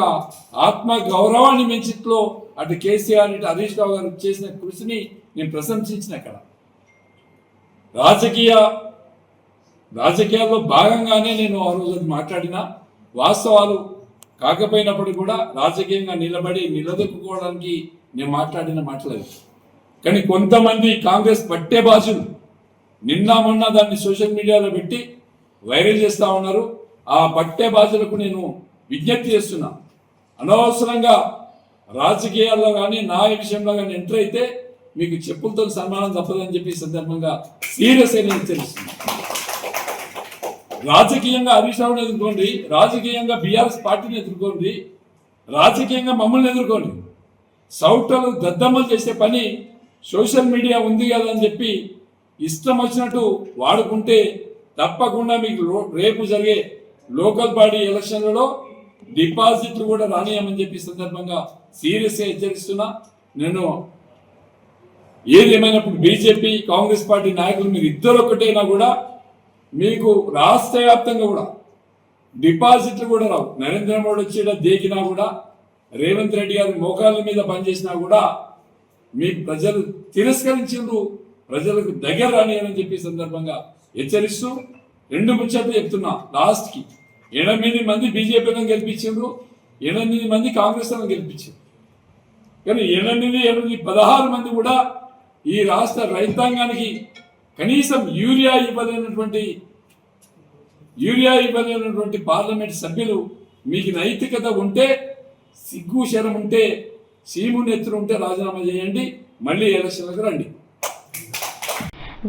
ఆత్మ గౌరవాన్ని పెంచిట్లో అటు కేసీఆర్, ఇటు హరీష్ రావు గారు చేసిన కృషిని నేను ప్రశంసించిన. అక్కడ రాజకీయాల్లో భాగంగానే నేను ఆ రోజు మాట్లాడిన వాస్తవాలు కాకపోయినప్పుడు కూడా రాజకీయంగా నిలదొక్కుకోవడానికి నేను మాట్లాడిన మాటలేదు. కానీ కొంతమంది కాంగ్రెస్ పట్టే బాజులు నిన్న మొన్న దాన్ని సోషల్ మీడియాలో పెట్టి వైరల్ చేస్తూ ఉన్నారు. ఆ పట్టే బాజులకు నేను విజ్ఞప్తి చేస్తున్నా, అనవసరంగా రాజకీయాల్లో కానీ నా విషయంలో కానీ ఎంటర్ అయితే మీకు చెప్పులతో సన్మానం తప్పదని చెప్పి సందర్భంగా సీరియస్ అయిన హెచ్చరిస్తున్నా. రాజకీయంగా హరీష్ రావుని ఎదుర్కోండి, రాజకీయంగా బీఆర్ఎస్ పార్టీని ఎదుర్కోండి, రాజకీయంగా మమ్మల్ని ఎదుర్కోండి. సౌటలు దద్దమ్మలు చేసే పని సోషల్ మీడియా ఉంది కదా అని చెప్పి ఇష్టం వచ్చినట్టు వాడుకుంటే తప్పకుండా మీకు రేపు జరిగే లోకల్ బాడీ ఎలక్షన్లలో డిపాజిట్లు కూడా రానియమని చెప్పి సందర్భంగా సీరియస్గా హెచ్చరిస్తున్నా. నేను ఏదేమైనప్పుడు బీజేపీ కాంగ్రెస్ పార్టీ నాయకులు మీరు ఇద్దరు ఒక్కటైనా కూడా మీకు రాష్ట్ర వ్యాప్తంగా కూడా డిపాజిట్లు కూడా రావు. నరేంద్ర మోడీ వచ్చేట దేకినా కూడా, రేవంత్ రెడ్డి గారి మోకాళ్ళ మీద పనిచేసినా కూడా మీ ప్రజలు తిరస్కరించిండ్రు, ప్రజలకు దగ్గర రానియని చెప్పి సందర్భంగా హెచ్చరిస్తూ 2 ముచ్చట్లు చెప్తున్నా. లాస్ట్కి 8 మంది బీజేపీలను గెలిపించిండ్రు, 8 మంది కాంగ్రెస్ లను గెలిపించారు. కానీ 16 మంది కూడా ఈ రాష్ట్ర రైతాంగానికి కనీసం యూరియా ఇవ్వలేనటువంటి పార్లమెంట్ సభ్యులు, మీకు నైతికత ఉంటే, సిగ్గు శరం ఉంటే, సీముని ఎత్తులు ఉంటే రాజీనామా చేయండి, మళ్ళీ ఎలక్షన్లకు రండి.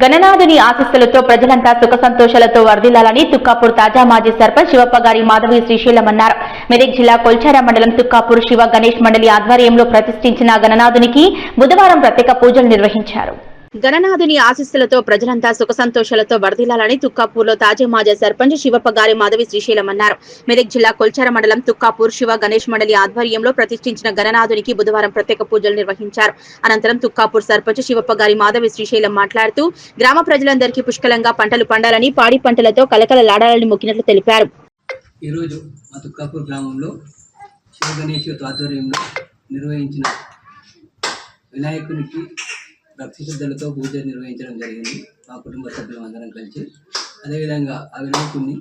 గణనాథుని ఆశీస్సులతో ప్రజలంతా సుఖ సంతోషాలతో వర్ధిల్లాలని తుక్కాపూర్ తాజా మాజీ సర్పంచ్ శివప్ప గారి మాధవి శ్రీశైలం అన్నారు. మెదక్ జిల్లా కొల్చార మండలం తుక్కాపూర్ శివ గణేష్ మండలి ఆధ్వర్యంలో ప్రతిష్ఠించిన గణనాథునికి బుధవారం ప్రత్యేక పూజలు నిర్వహించారు. గణనాథుని ఆశీస్సులతో ప్రజలంతా సుఖ సంతోషాలతో వర్ధిల్లాలని తుక్కాపూర్లో తాజా మాజీ సర్పంచ్ శివప్ప గారి మాధవి శ్రీశైలం అన్నారు. మెదక్ జిల్లా కొల్చార మండలం తుక్కాపూర్ శివ గణేష్ మండలి ఆధ్వర్యంలో ప్రతిష్ఠించిన గణనాథునికి బుధవారం ప్రత్యేక పూజలు నిర్వహించారు. అనంతరం తుక్కాపూర్ సర్పంచ్ శివప్ప గారి మాధవి శ్రీశైలం మాట్లాడుతూ గ్రామ ప్రజలందరికీ పుష్కలంగా పంటలు పండాలని, పాడి పంటలతో కలకలలాడాలని మొక్కినట్లు తెలిపారు. ఈరోజు మా తుక్కాపూర్ గ్రామంలో శివ గణేష్ ఆధ్వర్యంలో నిర్వహించిన వినాయకునికి భక్తి శ్రద్ధలతో పూజ నిర్వహించడం జరిగింది. మా కుటుంబ సభ్యులు అందరం కలిసి అదేవిధంగా ఆ వినాయకుడిని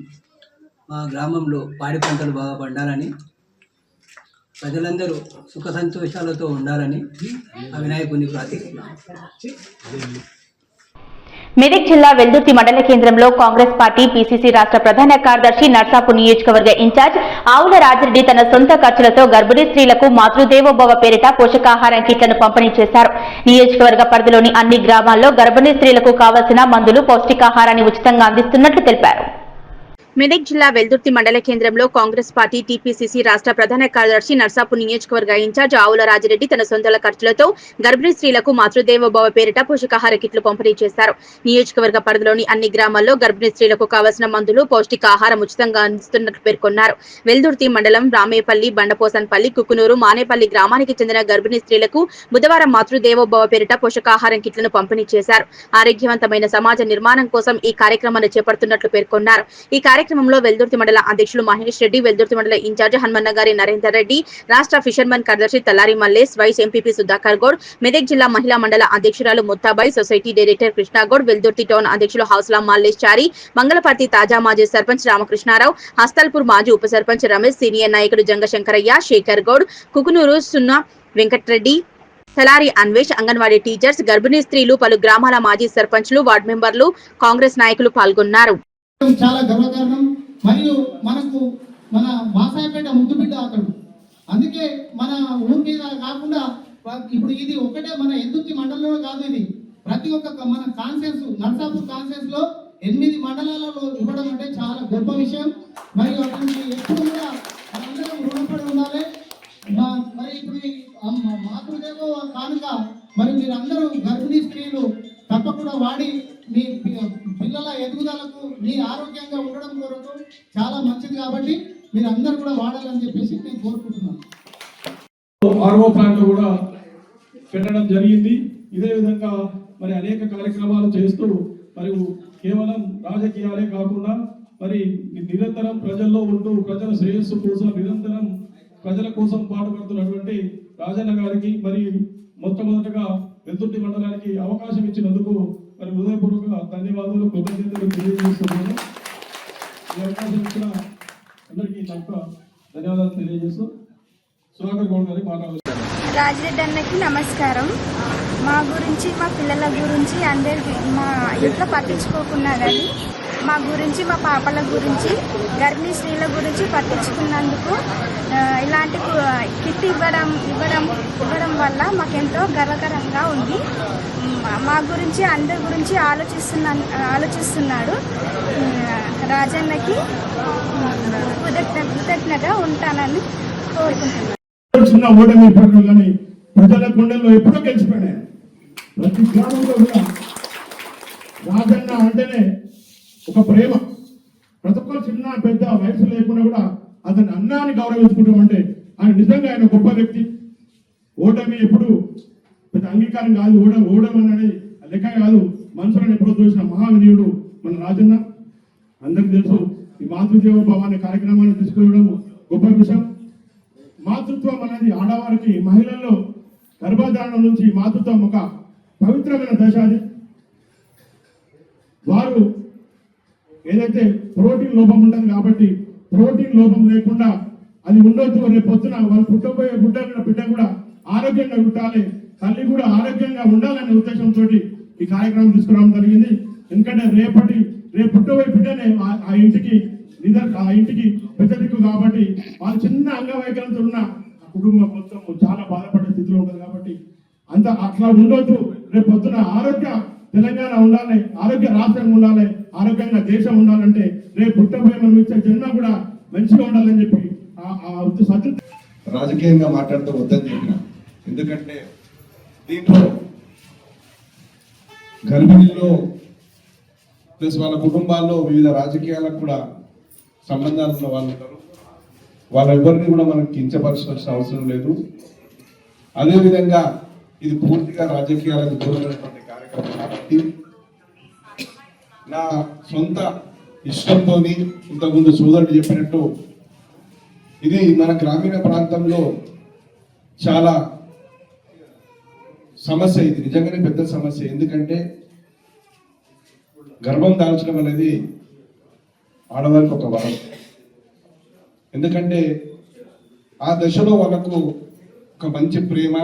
మా గ్రామంలో పాడి పంటలు బాగా పండాలని, ప్రజలందరూ సుఖ సంతోషాలతో ఉండాలని ఆ వినాయకుడిని ప్రార్థిస్తున్నాం. మెదక్ జిల్లా వెల్దుర్తి మండల కేంద్రంలో కాంగ్రెస్ పార్టీ పీసీసీ రాష్ట్ర ప్రధాన కార్యదర్శి నర్సాపూర్ నియోజకవర్గ ఇన్ఛార్జ్ ఆవుల రాజిరెడ్డి తన సొంత ఖర్చులతో గర్భిణీ స్త్రీలకు మాతృదేవోభవ పేరిట పోషకాహారం కిట్లను పంపిణీ చేశారు. నియోజకవర్గ పరిధిలోని అన్ని గ్రామాల్లో గర్భిణీ స్త్రీలకు కావలసిన మందులు, పౌష్టికాహారాన్ని ఉచితంగా అందిస్తున్నట్లు తెలిపారు. మెదక్ జిల్లా వెల్దుర్తి మండల కేంద్రంలో కాంగ్రెస్ పార్టీ టీపీసీసీ రాష్ట్ర ప్రధాన కార్యదర్శి నర్సాపూర్ నియోజకవర్గ ఇన్ఛార్జ్ ఆవుల రాజిరెడ్డి తన సొంత ఖర్చులతో గర్భిణీ స్త్రీలకు మాతృదేవోభవ పేరిట పోషకాహార కిట్లు పంపిణీ చేశారు. నియోజకవర్గ పరిధిలోని అన్ని గ్రామాల్లో గర్భిణీ స్త్రీలకు కావలసిన మందులు, పౌష్టికాహారం ఉచితంగా అందిస్తున్నట్లు పేర్కొన్నారు. వెల్దుర్తి మండలం రామేపల్లి, బండపోసన్పల్లి, కుకునూరు, మానేపల్లి గ్రామానికి చెందిన గర్భిణీ స్త్రీలకు బుధవారం మాతృదేవోభవ పేరిట పోషకాహారం కిట్లను పంపిణీ చేశారు. ఆరోగ్యవంతమైన సమాజ నిర్మాణం కోసం ఈ కార్యక్రమాన్ని చేపడుతున్నట్లు పేర్కొన్నారు. ఈ కార్యక్రమంలో వెల్దుర్తి మండల అధ్యక్షులు మహేష్ రెడ్డి, వెల్దుర్తి మండల ఇన్ఛార్జ్ హనుమన్నగారి నరేందర్ రెడ్డి, రాష్ట్ర ఫిషర్మన్ కార్యదర్శి తల్లారి మల్లేష్, వైస్ ఎంపీపీ సుధాకర్ గౌడ్, మెదక్ జిల్లా మహిళా మండల అధ్యక్షురాలు Muthabai, society director Krishnagoud, Veldurthi town అధ్యక్షులు హౌస్లా మల్లేష్ చారి, మంగళపర్తి తాజా మాజీ సర్పంచ్ రామకృష్ణారావు, హస్తల్పూర్ మాజీ ఉప సర్పంచ్ రమేష్, సీనియర్ నాయకుడు జంగశంకరయ్య, శేఖర్ గౌడ్, కుకునూరు సున్నా వెంకట్రెడ్డి, తలారి అన్వేష్, అంగన్వాడీ టీచర్స్, గర్భిణీ స్త్రీలు, పలు గ్రామాల మాజీ సర్పంచ్లు, వార్డు మెంబర్లు, కాంగ్రెస్ నాయకులు పాల్గొన్నారు. చాలా గర్వకారణం. మరియు మనకు మన వాసాయపేట ముద్దు బిడ్డ అతడు. అందుకే మన ఊరి మీద కాకుండా ఇప్పుడు ఇది ఒకటే మన ఎల్దుర్తి మండలంలో కాదు, ఇది ప్రతి ఒక్క మన కాన్సెన్స్ నర్సాపూర్ కాన్సెన్స్ లో 8 మండలాలలో ఇవ్వడం అంటే చాలా గొప్ప విషయం. మరియు అటువంటి ఎప్పుడు కూడా మనందరం రుణపడి ఉండాలి. మరి ఇప్పుడు మాతృదేవో కానుక మరి మీరందరూ గర్భిణీ స్త్రీలు తప్పకుండా వాడి మీ పిల్లల ఎదుగుదలకు, మీ ఆరోగ్యంగా ఉండడం కొరకు చాలా మంచిది. కాబట్టి మీరు అందరూ కూడా వాడాలని చెప్పేసి నేను కోరుకుంటున్నాను. ఆర్ఓ ప్లాంట్ కూడా పెట్టడం జరిగింది. ఇదే విధంగా మరి అనేక కార్యక్రమాలు చేస్తూ మరి కేవలం రాజకీయాలే కాకుండా మరి నిరంతరం ప్రజల్లో ఉంటూ ప్రజల శ్రేయస్సు కోసం నిరంతరం ప్రజల కోసం పాటుపడుతున్నటువంటి రాజన్న గారికి మరి మొట్టమొదటగా వెల్దుర్తి మండలానికి అవకాశం ఇచ్చినందుకు మరి హృదయపూర్వక ధన్యవాదాలు, కృతజ్ఞతలు తెలియజేస్తున్నాను. ఈ అవకాశం ఇచ్చిన అందరికీ ధన్యవాదాలు తెలియజేస్తూ సుధాకర్ గౌడ్ గారి మాట్లాడుతున్నారు. రాజిరెడ్డి అన్నకి నమస్కారం. మా గురించి, మా పిల్లల గురించి అందరికి మా ఇంట్లో పట్టించుకోకున్నా కానీ మా గురించి, మా పాపల గురించి, గర్భిణీ స్త్రీల గురించి పట్టించుకున్నందుకు ఇలాంటి కిట్ ఇవ్వడం వల్ల మాకెంతో గర్వకరంగా ఉంది. మా గురించి, అందరి గురించి ఆలోచిస్తున్నాడు. రాజన్నకి కృతజ్ఞతగా ఉంటానని కోరుకుంటున్నాను. చిన్న ఓటమి పడడం కానీ ప్రజల గుండెల్లో ఎప్పుడో గెలిచిపోయాయి. ప్రతి గ్రామంలో కూడా రాజన్న అంటేనే ఒక ప్రేమ. ప్రతి ఒక్కరు చిన్న పెద్ద వయసు లేకుండా కూడా అతని అన్నాన్ని గౌరవించుకుంటామంటే ఆయన నిజంగా ఆయన గొప్ప వ్యక్తి. ఓటమి ఎప్పుడు పెద్ద అంగీకారం కాదు, ఓడం అనేది లెక్క కాదు. మనుషులను ఎప్పుడో చూసిన మహావినీయుడు మన రాజన్న. అందరికీ తెలుసు ఈ మాతృదేవ భవ అనే కార్యక్రమాన్ని తీసుకురావడం గొప్ప విషయం. మాతృత్వం అనేది ఆడవారికి మహిళల్లో గర్భధారణ నుంచి మాతృత్వం ఒక పవిత్రమైన దశ. అది వారు ఏదైతే ప్రోటీన్ లోపం ఉంటుంది కాబట్టి ప్రోటీన్ లోపం లేకుండా అది ఉండొద్దు. రేపు పొద్దున వాళ్ళు పుట్టబోయే బిడ్డ కూడా ఆరోగ్యంగా పుట్టాలి, తల్లి కూడా ఆరోగ్యంగా ఉండాలనే ఉద్దేశంతో ఈ కార్యక్రమం తీసుకురావడం జరిగింది. ఎందుకంటే రేపు పుట్టబోయే బిడ్డనే ఆ ఇంటికి పెద్ద దిక్కు కాబట్టి వాళ్ళు చిన్న అంగవైకల్యంతో ఉన్న కుటుంబం మొత్తం చాలా బాధపడే స్థితిలో ఉంటుంది కాబట్టి అట్లా ఉండొద్దు. రేపు పొద్దున ఆరోగ్య తెలంగాణ ఉండాలి, ఆరోగ్య రాష్ట్రంగా ఉండాలి, ఆరోగ్యంగా దేశం ఉండాలంటే రేపు పుట్టబోయే మనం ఇచ్చే జన్మ కూడా మంచిగా ఉండాలని చెప్పి రాజకీయంగా మాట్లాడుతూ వద్దని చెప్పిన. ఎందుకంటే దీంట్లో గర్భిణీల్లో ప్లస్ వాళ్ళ కుటుంబాల్లో వివిధ రాజకీయాలకు కూడా సంబంధాలు ఉన్న వాళ్ళు ఉంటారు. వాళ్ళెవరిని కూడా మనం కించపరచాల్సిన అవసరం లేదు. అదేవిధంగా ఇది పూర్తిగా రాజకీయాలకు దూరమైనటువంటి కార్యక్రమం కాబట్టి నా సొంత ఇష్టంతో ఇంతకుముందు సోదరుడు చెప్పినట్టు ఇది మన గ్రామీణ ప్రాంతంలో చాలా సమస్య. ఇది నిజంగానే పెద్ద సమస్య. ఎందుకంటే గర్భం దాల్చడం అనేది ఆడవారికి ఒక వరం. ఎందుకంటే ఆ దశలో వాళ్ళకు ఒక మంచి ప్రేమ,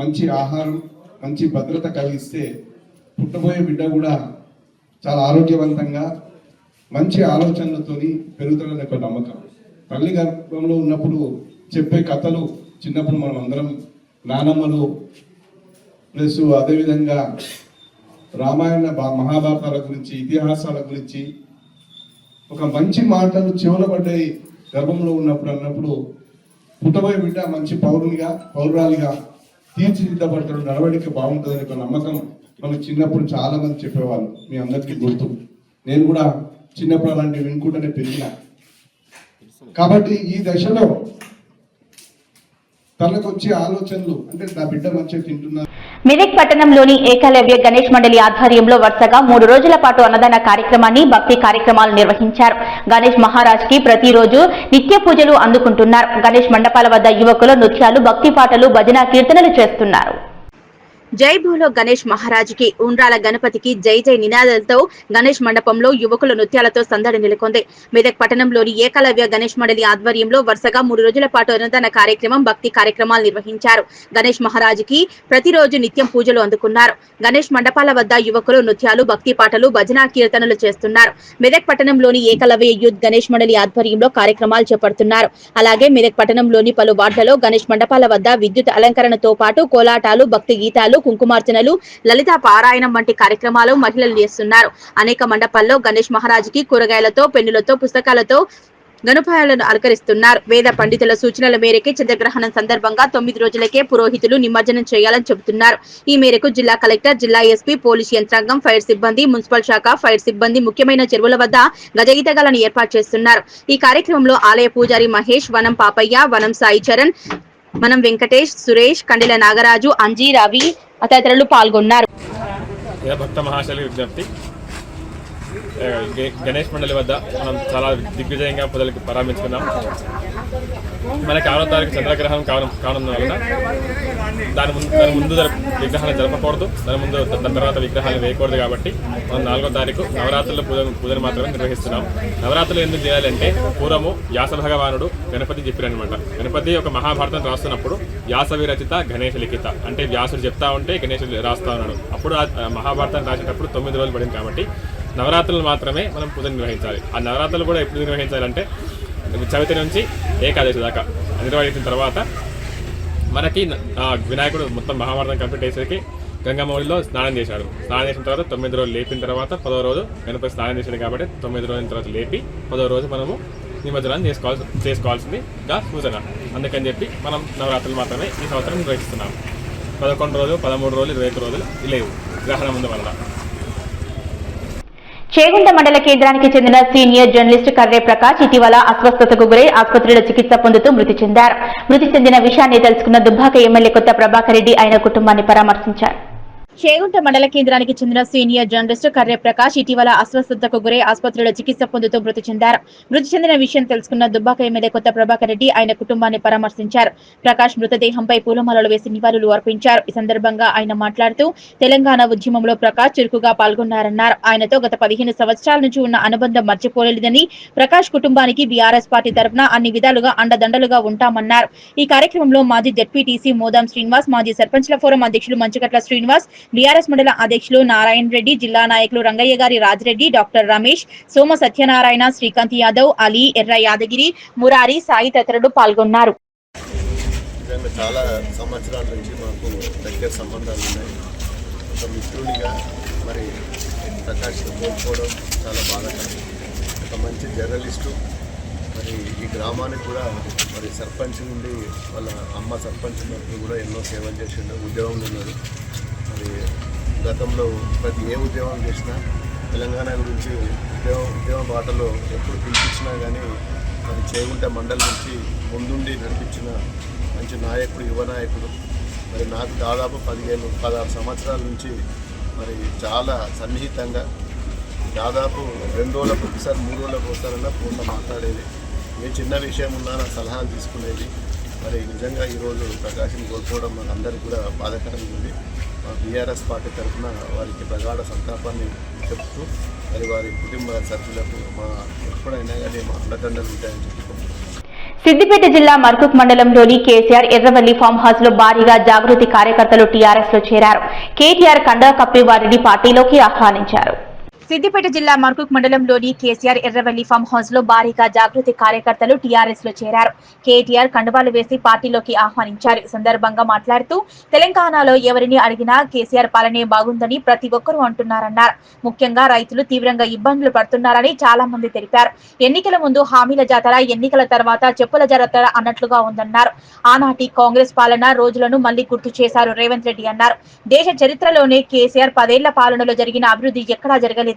మంచి ఆహారం, మంచి భద్రత కలిగిస్తే పుట్టబోయే బిడ్డ కూడా చాలా ఆరోగ్యవంతంగా మంచి ఆలోచనలతో పెరుగుతాడనే ఒక నమ్మకం. తల్లి గర్భంలో ఉన్నప్పుడు చెప్పే కథలు చిన్నప్పుడు మనం అందరం నానమ్మలు ప్లస్ అదేవిధంగా రామాయణ మహాభారతాల గురించి, ఇతిహాసాల గురించి ఒక మంచి మాటలు చెవుల పడ్డాయి గర్భంలో అన్నప్పుడు పుట్టబోయే బిడ్డ మంచి పౌరాలిగా తీర్చిదిద్దబడతాడు, నడవడిక బాగుంటుంది అనే ఒక నమ్మకం మనకు చిన్నప్పుడు చాలా మంది చెప్పేవాళ్ళు. మీ అందరికీ గుర్తు. నేను కూడా చిన్నప్పుడు అలాంటివి వినుకుంటూనే పెరిగిన. కాబట్టి ఈ దశలో తనకు వచ్చే ఆలోచనలు అంటే నా బిడ్డ మంచిగా తింటున్నారు. మెదక్ పట్టణంలోని ఏకలవ్య గణేష్ మండలి ఆధ్వర్యంలో వరుసగా 3 రోజుల పాటు అన్నదాన కార్యక్రమాన్ని, భక్తి కార్యక్రమాలు నిర్వహించారు. గణేష్ మహారాజ్ కి ప్రతిరోజు నిత్య పూజలు అందుకుంటున్నారు. గణేష్ మండపాల వద్ద యువకులు నృత్యాలు, భక్తి పాటలు, భజన కీర్తనలు చేస్తున్నారు. జై భూలో గణేష్ మహారాజుకి, ఉండ్రాల గణపతికి జై జై నినాదాలతో గణేష్ మండపంలో యువకుల నృత్యాలతో సందడి నెలకొంది. మెదక్ పట్టణంలోని ఏకలవ్య గణేష్ మండలి ఆధ్వర్యంలో వరుసగా 3 రోజుల పాటు అన్నదాన కార్యక్రమం, భక్తి కార్యక్రమాలు నిర్వహించారు. గణేష్ మహారాజుకి ప్రతిరోజు నిత్యం పూజలు అందుకున్నారు. గణేష్ మండపాల వద్ద యువకులు నృత్యాలు, భక్తి పాటలు, భజన కీర్తనలు చేస్తున్నారు. మెదక్ పట్టణంలోని ఏకలవ్య యూత్ గణేష్ మండలి ఆధ్వర్యంలో కార్యక్రమాలు చేపడుతున్నారు. అలాగే మెదక్ పట్టణంలోని పలు వార్డులలో గణేష్ మండపాల వద్ద విద్యుత్ అలంకరణతో పాటు కోలాటాలు, భక్తి గీతాలు, కుంకుమార్చనలు, లలిత పారాయణం వంటి కార్యక్రమాలు మహిళలు చేస్తున్నారు. అనేక మండపాల్లో గణేష్ మహారాజుకి కూరగాయలతో, పెన్నులతో, పుస్తకాలతో గణపాయాలను అలంకరిస్తున్నారు. వేద పండితుల సూచనల మేరకు చంద్రగ్రహణం సందర్భంగా 9 రోజులకే పురోహితులు నిమజ్జనం చేయాలని చెబుతున్నారు. ఈ మేరకు జిల్లా కలెక్టర్, జిల్లా ఎస్పీ, పోలీసు యంత్రాంగం, ఫైర్ సిబ్బంది, మున్సిపల్ శాఖ, ఫైర్ సిబ్బంది ముఖ్యమైన చెరువుల వద్ద గజగీతగాలను ఏర్పాటు చేస్తున్నారు. ఈ కార్యక్రమంలో ఆలయ పూజారి మహేష్, వనం పాపయ్య, వనం సాయి చరణ్, మనం వెంకటేష్, సురేష్, కండిల నాగరాజు, అంజీ, రవి తదితరులు పాల్గొన్నారు. భక్త మహాశైలి విజ్ఞప్తి, గణేష్ మండలి వద్ద మనం చాలా దిగ్విజయంగా పూజలకు ప్రారంభించుకున్నాం. మనకి 6వ తారీఖు చంద్రగ్రహణం కానున్న వలన దాని ముందు విగ్రహాలను జరపకూడదు, దాని తర్వాత విగ్రహాలు వేయకూడదు. కాబట్టి మనం 4వ తారీఖు నవరాత్రుల పూజను మాత్రమే నిర్వహిస్తున్నాం. నవరాత్రులు ఎందుకు చేయాలంటే పూర్వము వ్యాస భగవానుడు గణపతి చెప్పారనమాట. గణపతి ఒక మహాభారతం రాస్తున్నప్పుడు వ్యాసవి రచిత గణేష లిఖిత అంటే వ్యాసుడు చెప్తా ఉంటే గణేశుడు రాస్తా ఉన్నాడు. అప్పుడు ఆ మహాభారతం రాసేటప్పుడు 9 రోజులు పడింది. కాబట్టి నవరాత్రులు మాత్రమే మనం పూజ నిర్వహించాలి. ఆ నవరాత్రులు కూడా ఎప్పుడు నిర్వహించాలంటే చవితి నుంచి ఏకాదశి దాకా నిర్వహించిన తర్వాత మనకి వినాయకుడు మొత్తం మహాభారతం కంప్లీట్ అయ్యేసరికి గంగమ్మలో స్నానం చేశాడు. స్నానం చేసిన తర్వాత 9 రోజులు లేపిన తర్వాత 10వ రోజు గణపతి స్నానం చేశాడు. కాబట్టి 9 రోజుల తర్వాత లేపి 10వ రోజు మనము నిమజ్జనాన్ని చేసుకోవాల్సిందిగా సూచన. అందుకని చెప్పి మనం నవరాత్రులు మాత్రమే ఈ సంవత్సరం నిర్వహిస్తున్నాము. 11 రోజులు, 13 రోజులు, 21 రోజులు లేవు గ్రహణం ముందు వల్ల. చేగుంట మండల కేంద్రానికి చెందిన సీనియర్ జర్నలిస్ట్ కర్రే ప్రకాష్ ఇటీవల అస్వస్థతకు గురై ఆసుపత్రిలో చికిత్స పొందుతూ మృతి చెందారు. మృతి చెందిన విషయాన్ని తెలుసుకున్న దుబ్బాక ఎమ్మెల్యే కొత్త ప్రభాకర్ రెడ్డి ఆయన కుటుంబాన్ని పరామర్శించారు. చేగుంట మండల కేంద్రానికి చెందిన సీనియర్ జర్నలిస్టు కర్రె ప్రకాష్ ఇటీవల అస్వస్థతకు గురై ఆసుపత్రిలో చికిత్స పొందుతూ మృతి చెందారు. మృతి చెందిన విషయం తెలుసుకున్న దుబ్బాక ఎమ్మెల్యే కొత్త ప్రభాకర్ రెడ్డి ఆయన కుటుంబాన్ని పరామర్శించారు. ప్రకాష్ మృతదేహంపై పూలమాలలు వేసి నివాళులు అర్పించారు. ఈ సందర్భంగా ఆయన మాట్లాడుతూ తెలంగాణ ఉద్యమంలో ప్రకాష్ చురుకుగా పాల్గొన్నారన్నారు. ఆయనతో గత 15 సంవత్సరాల నుంచి ఉన్న అనుబంధం మర్చిపోలేదని, ప్రకాష్ కుటుంబానికి బీఆర్ఎస్ పార్టీ తరఫున అన్ని విధాలుగా అండదండలుగా ఉంటామన్నారు. ఈ కార్యక్రమంలో మాజీ జెడ్పీటీసీ మోదాం శ్రీనివాస్, మాజీ సర్పంచ్ల ఫోరం అధ్యక్షులు మంచుకట్ల శ్రీనివాస్, బీఆర్ఎస్ మండల అధ్యక్షులు నారాయణ రెడ్డి, జిల్లా నాయకులు రంగయ్య గారి రాజిరెడ్డి, డాక్టర్ రమేష్, సోమ సత్యనారాయణ, శ్రీకాంత్ యాదవ్, అలీ, ఎర్ర యాదగిరి, మురారి, సాయి తదితరులు పాల్గొన్నారు. చాలా సంవత్సరాల నుంచి మాకు దగ్గర సంబంధాలు ఉన్నాయి. ఒక మిత్రునిగా మరి ప్రకాష్ కోల్పోవడం చాలా బాధాకరం. ఒక మంచి జర్నలిస్టు, మరి ఈ గ్రామానికి కూడా మరి సర్పంచ్ నుండి వాళ్ళ అమ్మ సర్పంచ్ ఉన్నప్పుడు కూడా ఎన్నో సేవలు చేసిండు. ఉద్యోగంలో ఉన్నారు. మరి గతంలో ప్రతి ఏ ఉద్యమం చేసినా తెలంగాణ గురించి ఉద్యమ బాటలో ఎప్పుడు పిలిపించినా కానీ మరి చేగుంట మండలి నుంచి ముందుండి నడిపించిన మంచి నాయకుడు, యువ నాయకుడు. మరి నాకు దాదాపు 15-16 సంవత్సరాల నుంచి మరి చాలా సన్నిహితంగా దాదాపు 2 రోజులకు ఒకసారి 3 రోజులకు ఒకసారన్నా ఫోన్లో మాట్లాడేది. ఏ చిన్న విషయం ఉన్నా నా సలహాలు తీసుకునేది. మరి నిజంగా ఈరోజు ప్రకాష్ని కోల్పోవడం మన అందరికీ కూడా బాధాకరంగా ఉంది. మా బీఆర్ఎస్ పార్టీ తరఫున వారికి ప్రగాఢ సంతాపాన్ని చెప్తూ మరి వారి కుటుంబ సభ్యులకు మా ఎప్పుడైనా కానీ మా అండదండలు ఉంటాయని చెప్పుకుంటున్నాం. సిద్దిపేట జిల్లా మర్కుక్ మండలంలోని కేసీఆర్ ఎర్రవల్లి ఫామ్ హౌస్ లో భారీగా జాగృతి కార్యకర్తలు టీఆర్ఎస్ లో చేరారు. కేటీఆర్ కండా కప్పి వారిని పార్టీలోకి ఆహ్వానించారు. సిద్దిపేట జిల్లా మర్కుక్ మండలంలోని కేసీఆర్ ఎర్రవల్లి ఫామ్ హౌస్ లో భారీగా జాగృతి కార్యకర్తలు టీఆర్ఎస్ లో చేరారు. కేటీఆర్ కండువాలు వేసి పార్టీలోకి ఆహ్వానించారు. ఈ సందర్భంగా మాట్లాడుతూ తెలంగాణలో ఎవరిని అడిగినా కేసీఆర్ పాలనే బాగుందని ప్రతి ఒక్కరూ అంటున్నారన్నారు. ముఖ్యంగా రైతులు తీవ్రంగా ఇబ్బందులు పడుతున్నారని చాలా మంది తెలిపారు. ఎన్నికల ముందు హామీల జాతర, ఎన్నికల తర్వాత చెప్పుల జాతర అన్నట్లుగా ఉందన్నారు. ఆనాటి కాంగ్రెస్ పాలన రోజులను మళ్లీ గుర్తు చేశారు రేవంత్ రెడ్డి అన్నారు. దేశ చరిత్రలోనే కేసీఆర్ 10 ఏళ్ల పాలనలో జరిగిన అభివృద్ధి ఎక్కడా జరగలేదు.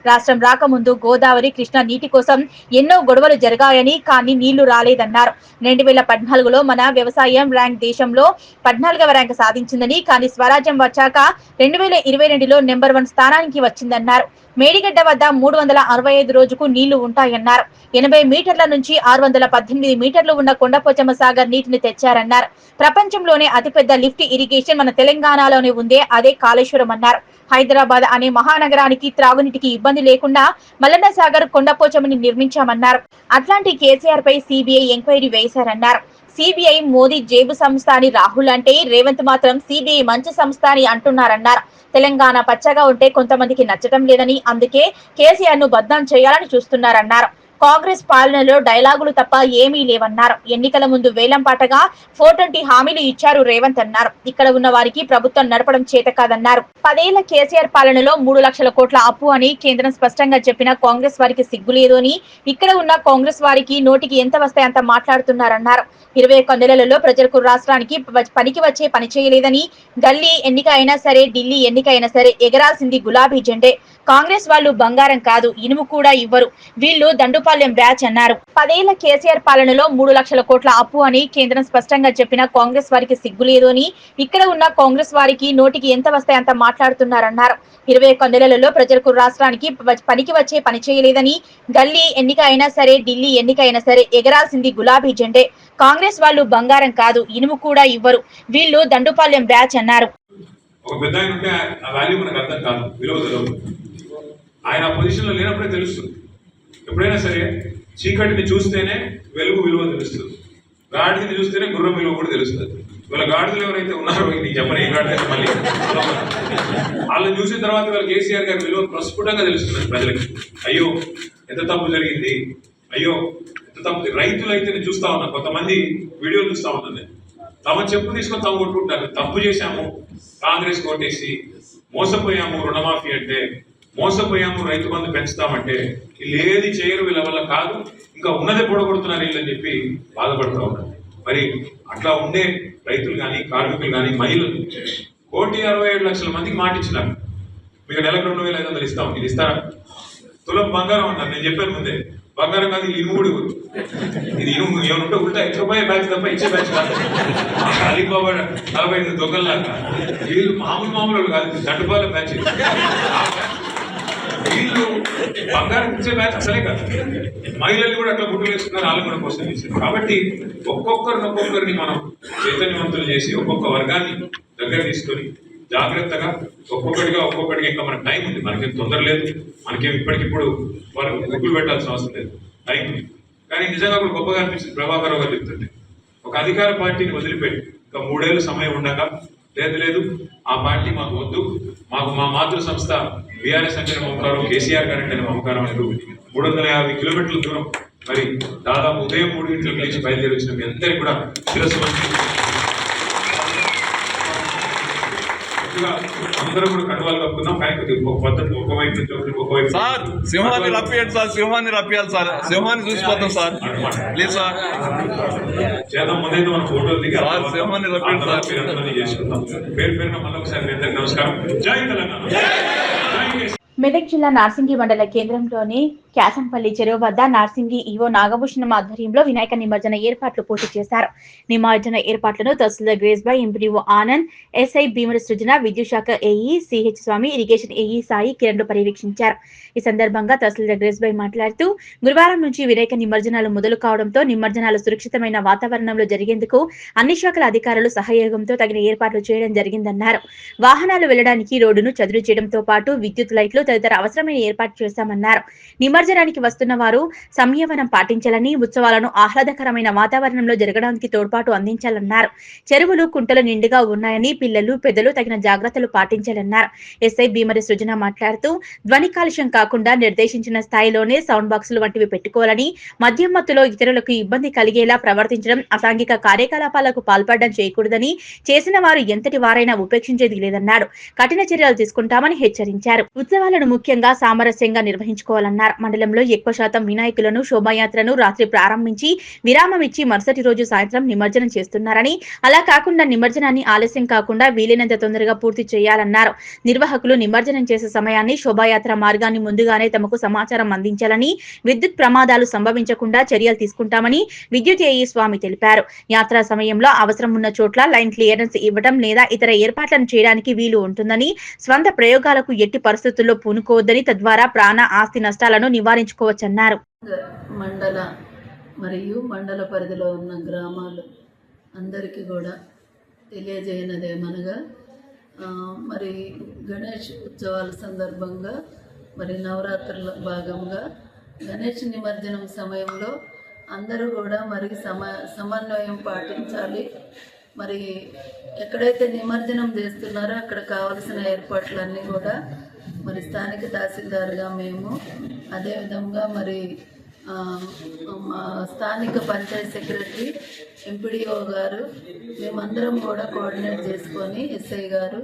రాష్ట్రం రాకముందు గోదావరి, కృష్ణ నీటి కోసం ఎన్నో గొడవలు జరిగాయని, కానీ నీళ్లు రాలేదన్నారు. 2014లో మన వ్యవసాయం ర్యాంక్ దేశంలో 14వ ర్యాంక్ సాధించిందని, కానీ స్వరాజ్యం వచ్చాక 2022లో నెంబర్ 1 స్థానానికి వచ్చిందన్నారు. మేడిగడ్డ వద్ద 365 రోజుకు నీళ్లు ఉంటాయన్నారు. 80 మీటర్ల నుంచి 618 మీటర్లు ఉన్న కొండపోచమ్మ సాగర్ నీటిని తెచ్చారన్నారు. ప్రపంచంలోనే అతిపెద్ద లిఫ్ట్ ఇరిగేషన్ మన తెలంగాణలోనే ఉందే, అదే కాళేశ్వరం అన్నారు. హైదరాబాద్ అనే మహానగరానికి త్రాగునీటికి ఇబ్బంది లేకుండా మల్లన్న సాగర్, కొండపోచమ్మని నిర్మించామన్నారు. అట్లాంటి కేసీఆర్ పై సిబిఐ ఎంక్వైరీ వేశారన్నారు. సిబిఐ మోదీ జేబు సంస్థ అని రాహుల్ అంటే, రేవంత్ మాత్రం సిబిఐ మంచి సంస్థ అని అంటున్నారన్నారు. తెలంగాణ పచ్చగా ఉంటే కొంతమందికి నచ్చటం లేదని, అందుకే కేసీఆర్ ను బద్నాం చేయాలని చూస్తున్నారన్నారు. కాంగ్రెస్ పాలనలో డైలాగులు తప్ప ఏమీ లేవన్నారు. ఎన్నికల ముందు వేలం పాటగా 420 హామీలు ఇచ్చారు రేవంత్ అన్నారు. ఇక్కడ ఉన్న వారికి ప్రభుత్వం నడపడం చేత కాదన్నారు. 10 ఏళ్ల కేసీఆర్ పాలనలో 3 లక్షల కోట్ల అప్పు అని కేంద్రం స్పష్టంగా చెప్పిన కాంగ్రెస్ వారికి సిగ్గులేదు అని, ఇక్కడ ఉన్న కాంగ్రెస్ వారికి నోటికి ఎంత వస్తే అంత మాట్లాడుతున్నారన్నారు. 21 నెలలలో ప్రజలకు రాష్ట్రానికి పనికి వచ్చే పని చేయలేదని, ఢిల్లీ ఎన్నిక అయినా సరే, ఢిల్లీ ఎన్నిక అయినా సరే ఎగరాల్సింది గులాబీ జెండే. కాంగ్రెస్ వాళ్ళు బంగారం కాదు, ఇనుము కూడా ఇవ్వరు, వీళ్ళు దండుపాలెం బ్యాచ్ అన్నారు. 10 ఏళ్ల కేసీఆర్ పాలనలో 3 లక్షల కోట్ల అప్పు అని కేంద్రం స్పష్టంగా చెప్పిన కాంగ్రెస్ వారికి సిగ్గులేదు అని, ఇక్కడ ఉన్న కాంగ్రెస్ వారికి నోటికి ఎంత వస్తే అంత మాట్లాడుతున్నారన్నారు. 21 నెలలలో ప్రజలకు రాష్ట్రానికి పనికి వచ్చే పని చేయలేదని, ఢిల్లీ ఎన్నిక అయినా సరే, ఢిల్లీ ఎన్నిక అయినా సరే ఎగరాల్సింది గులాబీ జెండే. కాంగ్రెస్ వాళ్ళు బంగారం కాదు, ఇనుము కూడా ఇవ్వరు, వీళ్ళు దండుపాలెం బ్యాచ్ అన్నారు. ఒక పెద్ద ఆయన ఉంటే ఆ వాల్యూ మనకు అర్థం కాదు, విలువ తెలియదు. ఆయన పొజిషన్లో లేనప్పుడే తెలుస్తుంది. ఎప్పుడైనా సరే చీకటిని చూస్తేనే వెలుగు విలువ తెలుస్తుంది, గాడిదని చూస్తేనే గుర్రం విలువ కూడా తెలుస్తుంది. వీళ్ళ గాడిదలు ఎవరైతే ఉన్నారో నీకు చెప్పని ఏ గాడిద మళ్ళీ వాళ్ళని చూసిన తర్వాత వీళ్ళ కేసీఆర్ గారి విలువ ప్రస్ఫుటంగా తెలుస్తుంది ప్రజలకి. అయ్యో ఎంత తప్పు జరిగింది, అయ్యో ఎంత తప్పు. రైతులు అయితే నేను చూస్తా ఉన్నా, కొంతమంది వీడియోలు చూస్తా ఉన్నాను నేను, తమ చెప్పు తీసుకొని తమ కొట్టుకుంటారు. తప్పు చేశాము, కాంగ్రెస్ కోటేసి మోసపోయాము, రుణమాఫీ అంటే మోసపోయాము, రైతు బంధు పెంచుతామంటే వీళ్ళు ఏది చేయరు, వీళ్ళ వల్ల కాదు, ఇంకా ఉన్నదే పొడగొడుతున్నారు వీళ్ళని చెప్పి బాధపడుతూ ఉన్నారు. మరి అట్లా ఉండే రైతులు కానీ, కార్మికులు కానీ, మహిళలు 1,67,00,000 మందికి మాట ఇచ్చినారు. మీకు నెలకు 2,500 ఇస్తాం, ఇది ఇస్తారా? తులం బంగారం అన్నారు. నేను చెప్పాను ముందే, బంగారం కాదు, ఇనుము కూడా ఇది ఏమంటే ఉల్టా ఇచ్చకపోయే బ్యాచ్ తప్ప ఇచ్చే బ్యాచ్ కాదు. అలీబాబా 45 దొంగల్లాగా వీళ్ళు మామూలు కాదు, దండుపాల బ్యాచ్. వీళ్ళు బంగారం ఇచ్చే బ్యాచ్ అసలే కాదు. మహిళలు కూడా అట్లా గుడ్లు వేసుకున్నారు, వాళ్ళు కూడా కోసం చేశారు. కాబట్టి ఒక్కొక్కరిని మనం చైతన్యవంతులు చేసి ఒక్కొక్క వర్గాన్ని దగ్గర తీసుకొని జాగ్రత్తగా ఒక్కొక్కటిగా ఇంకా మనకు టైం ఉంది, మనకేం తొందర లేదు, మనకేం ఇప్పటికిప్పుడు వాళ్ళు గుడ్లు పెట్టాల్సిన అవసరం లేదు, టైం ఉంది. కానీ నిజంగా కూడా గొప్పగా అనిపిస్తుంది ప్రభాకర్ గారు చెప్తుంటే, ఒక అధికార పార్టీని వదిలిపెట్టి ఇంకా 3 ఏళ్ళు సమయం ఉండగా లేదు ఆ పార్టీ మాకు వద్దు, మాకు మా మాతృ సంస్థ బీఆర్ఎస్ అంటే మమకారం, కేసీఆర్ గారు అంటే మమకారం అనేది 350 కిలోమీటర్ల దూరం మరి దాదాపు ఉదయం 3 గంటలకు లేచి బయలుదేరి వచ్చిన మీ అందరికీ కూడా శిరస్సు అందరూ కూడా కడవాలు కప్పుకున్నాం. కానీ ఒక పద్ధతి ఒకవైపు నుంచి ఒకవైపు సార్ సింహాన్ని రప్పియండి సార్, సింహాన్ని రప్పియాలి సార్, సింహాన్ని చూసిపోతాం సార్, ప్లీజ్ సార్ చేద్దాం. ముందైతే మన ఫోటోలు దిగి సింహాన్ని రప్పియండి సార్, చేసుకుందాం. పేరు మళ్ళీ ఒకసారి మీ అందరికీ నమస్కారం. జై తెలంగాణ. మెదక్ జిల్లా నార్సింగి మండల కేంద్రంలోని క్యాసంపల్లి చెరువు వద్ద నార్సింగి ఈవో నాగభూషణం ఆధ్వర్యంలో వినాయక నిమజ్జన ఏర్పాట్లు పూర్తి చేశారు. నిమజ్జన ఏర్పాట్లను tahsildar Grace Bai MPDO Anand, SI Bheemula Srujana, విద్యుత్ శాఖ AE CH Swamy, irrigation AE Sai Kiran పర్యవేక్షించారు. ఈ సందర్భంగా తహసీల్దార్ గ్రేస్ బై మాట్లాడుతూ గురువారం నుంచి వినాయక నిమజ్జనాలు మొదలు కావడంతో నిమజ్జనాలు సురక్షితమైన వాతావరణంలో జరిగేందుకు అన్ని శాఖల అధికారులు సహయోగంతో తగిన ఏర్పాట్లు చేయడం జరిగిందన్నారు. వాహనాలు వెళ్లడానికి రోడ్డును చదును చేయడంతో పాటు విద్యుత్ లైట్లు తదితర అవసరమైన ఏర్పాటు చేశామన్నారు. నిమజ్జనానికి వస్తున్న వారు సంయమనం పాటించాలని, ఉత్సవాలను ఆహ్లాదకరమైన వాతావరణంలో జరగడానికి తోడ్పాటు అందించాలన్నారు. చెరువులు, కుంటలు నిండుగా ఉన్నాయని పిల్లలు, పెద్దలు తగిన జాగ్రత్తలు పాటించాలన్నారు. ఎస్ఐ భీమరి సృజన మాట్లాడుతూ ధ్వని కాలుష్యం కాకుండా నిర్దేశించిన స్థాయిలోనే సౌండ్ బాక్సులు వంటివి పెట్టుకోవాలని, మద్యం మత్తులో ఇతరులకు ఇబ్బంది కలిగేలా ప్రవర్తించడం, అసాంఘిక కార్యకలాపాలకు పాల్పడడం చేయకూడదని, చేసిన వారు ఎంతటి వారైనా ఉపేక్షించేది లేదన్నారు. కఠిన చర్యలు తీసుకుంటామని హెచ్చరించారు. ఉత్సవాలను ముఖ్యంగా సామరస్యంగా నిర్వహించుకోవాలన్నారు. మండలంలో ఎక్కువ శాతం వినాయకులను శోభాయాత్రను రాత్రి ప్రారంభించి విరామం ఇచ్చి మరుసటి రోజు సాయంత్రం నిమజ్జనం చేస్తున్నారని, అలా కాకుండా నిమజ్జనాన్ని ఆలస్యం కాకుండా వీలైనంత తొందరగా పూర్తి చేయాలన్నారు. నిర్వాహకులు నిమజ్జనం చేసే సమయాన్ని, శోభాయాత్ర మార్గాన్ని ముందుగానే తమకు సమాచారం అందించాలని, విద్యుత్ ప్రమాదాలు సంభవించకుండా చర్యలు తీసుకుంటామని విద్యుత్ ఏఈ స్వామి తెలిపారు. యాత్రా సమయంలో అవసరం ఉన్న చోట్ల లైన్ క్లియరెన్స్ ఇవ్వడం లేదా ఇతర ఏర్పాట్లను చేయడానికి వీలు ఉంటుందని, స్వంత ప్రయోగాలకు ఎట్టి పరిస్థితుల్లో పూనుకోవద్దని, తద్వారా ప్రాణ ఆస్తి నష్టాలను నివారించుకోవచ్చన్నారు. మండల మరియు మండల పరిధిలో ఉన్న గ్రామాలు అందరికీ కూడా తెలియజేయనదేమనగా మరి గణేష్ ఉత్సవాల సందర్భంగా మరి నవరాత్రుల భాగంగా గణేష్ నిమజ్జనం సమయంలో అందరూ కూడా మరి సమన్వయం పాటించాలి. మరి ఎక్కడైతే నిమజ్జనం చేస్తున్నారో అక్కడ కావలసిన ఏర్పాట్లన్నీ కూడా మరి స్థానిక తహసీల్దార్గా మేము, అదేవిధంగా మరి మా స్థానిక పంచాయత్ సెక్రటరీ, ఎంపీడీఓ గారు, మేమందరం కూడా కోఆర్డినేట్ చేసుకొని ఎస్ఐ గారు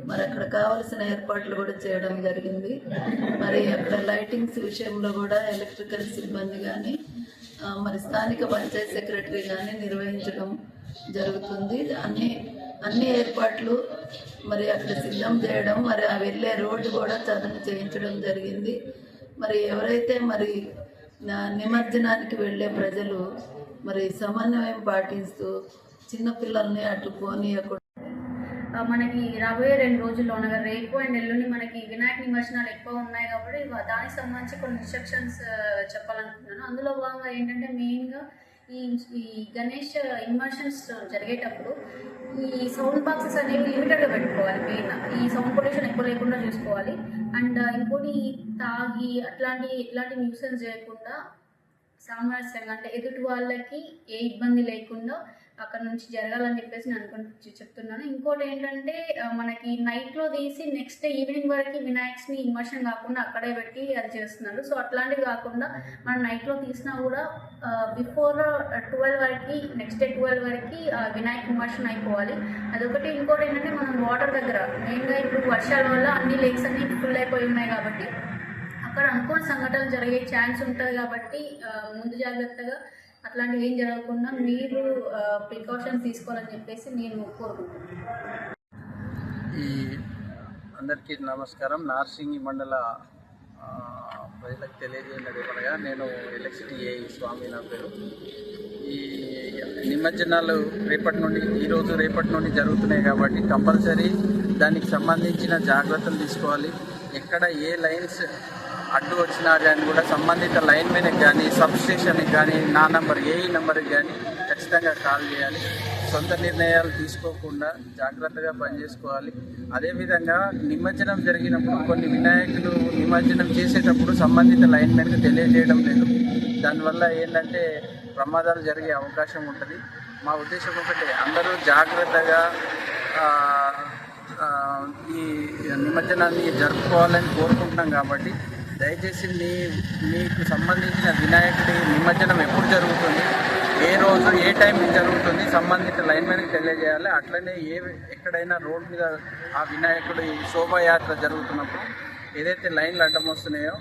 మరి అక్కడ కావాల్సిన ఏర్పాట్లు కూడా చేయడం జరిగింది. మరి అక్కడ లైటింగ్స్ విషయంలో కూడా ఎలక్ట్రికల్ సిబ్బంది కానీ మరి స్థానిక పంచాయత్ సెక్రటరీ కానీ నిర్వహించడం జరుగుతుంది. అన్ని ఏర్పాట్లు మరి అక్కడ సిద్ధం చేయడం, మరి ఆ వెళ్ళే రోడ్డు కూడా చదును చేయించడం జరిగింది. మరి ఎవరైతే మరి నిమజ్జనానికి వెళ్ళే ప్రజలు మరి సమన్వయం పాటిస్తూ చిన్నపిల్లల్ని అటు పోనీయకుండా, మనకి రాబోయే 2 రోజుల్లో అనగా రేపు అండ్ ఎల్లుండి మనకి వినాయక నిమజ్జనాలు ఎక్కువ ఉన్నాయి కాబట్టి దానికి సంబంధించి కొన్ని ఇన్స్ట్రక్షన్స్ చెప్పాలనుకుంటున్నాను. అందులో భాగంగా ఏంటంటే మెయిన్గా ఈ గణేష్ ఇన్వర్షన్స్ జరిగేటప్పుడు ఈ సౌండ్ బాక్సెస్ అనేవి లిమిటెడ్గా పెట్టుకోవాలి. మెయిన్ ఈ సౌండ్ పొల్యూషన్ ఎక్కువ లేకుండా చూసుకోవాలి. అండ్ ఇంకోటి తాగి ఇట్లాంటి న్యూసెన్స్ చేయకుండా సామరస్యంగా, అంటే ఎదుటి వాళ్ళకి ఏ ఇబ్బంది లేకుండా అక్కడ నుంచి జరగాలని చెప్పేసి నేను చెప్తున్నాను. ఇంకోటి ఏంటంటే మనకి నైట్లో తీసి నెక్స్ట్ డే ఈవినింగ్ వరకు వినాయక్స్ని ఇమర్షన్ కాకుండా అక్కడే పెట్టి అది చేస్తున్నారు. సో అట్లాంటివి కాకుండా మనం నైట్లో తీసినా కూడా బిఫోర్ 12 వరకు, నెక్స్ట్ డే 12 వరకు వినాయక్ ఇమర్షన్ అయిపోవాలి. అదొకటి. ఇంకోటి ఏంటంటే మనం వాటర్ దగ్గర మెయిన్గా ఇప్పుడు వర్షాల వల్ల అన్ని లేక్స్ అన్ని ఫుల్ అయిపోయి ఉన్నాయి కాబట్టి అక్కడ అనుకోని సంఘటనలు జరిగే ఛాన్స్ ఉంటుంది. కాబట్టి ముందు జాగ్రత్తగా అట్లాంటివి ఏం జరగకుండా మీరు ప్రికాషన్స్ తీసుకోవాలని చెప్పేసి నేను కోరుకుంటున్నాను. అందరికీ నమస్కారం. నార్సింగి మండల ప్రజలకు తెలియజేయనది ఏమనగా, నేను ఎలక్ట్రిసిటీ ఏఈ స్వామి నా పేరు. ఈ నిమజ్జనాలు రేపటి నుండి జరుగుతున్నాయి కాబట్టి కంపల్సరీ దానికి సంబంధించిన జాగ్రత్తలు తీసుకోవాలి. ఎక్కడ ఏ లైన్స్ అడ్డు వచ్చినా కానీ కూడా సంబంధిత లైన్మెన్కి కానీ సబ్ స్టేషన్కి కానీ నా నంబర్ ఏఈ నెంబర్కి కానీ ఖచ్చితంగా కాల్ చేయాలి. సొంత నిర్ణయాలు తీసుకోకుండా జాగ్రత్తగా పనిచేసుకోవాలి. అదేవిధంగా నిమజ్జనం జరిగినప్పుడు కొన్ని వినాయకులు నిమజ్జనం చేసేటప్పుడు సంబంధిత లైన్మెన్కి తెలియజేయడం లేదు. దానివల్ల ఏంటంటే ప్రమాదాలు జరిగే అవకాశం ఉంటుంది. మా ఉద్దేశం ఒకటే, అందరూ జాగ్రత్తగా ఈ నిమజ్జనాన్ని జరుపుకోవాలని కోరుకుంటున్నాం. కాబట్టి దయచేసి మీకు సంబంధించిన వినాయకుడి నిమజ్జనం ఎప్పుడు జరుగుతుంది, ఏ రోజు ఏ టైంకి జరుగుతుంది సంబంధిత లైన్మెన్కి తెలియజేయాలి. అట్లనే ఎక్కడైనా రోడ్ మీద ఆ వినాయకుడి శోభాయాత్ర జరుగుతున్నప్పుడు ఏదైతే లైన్లు అడ్డం వస్తున్నాయో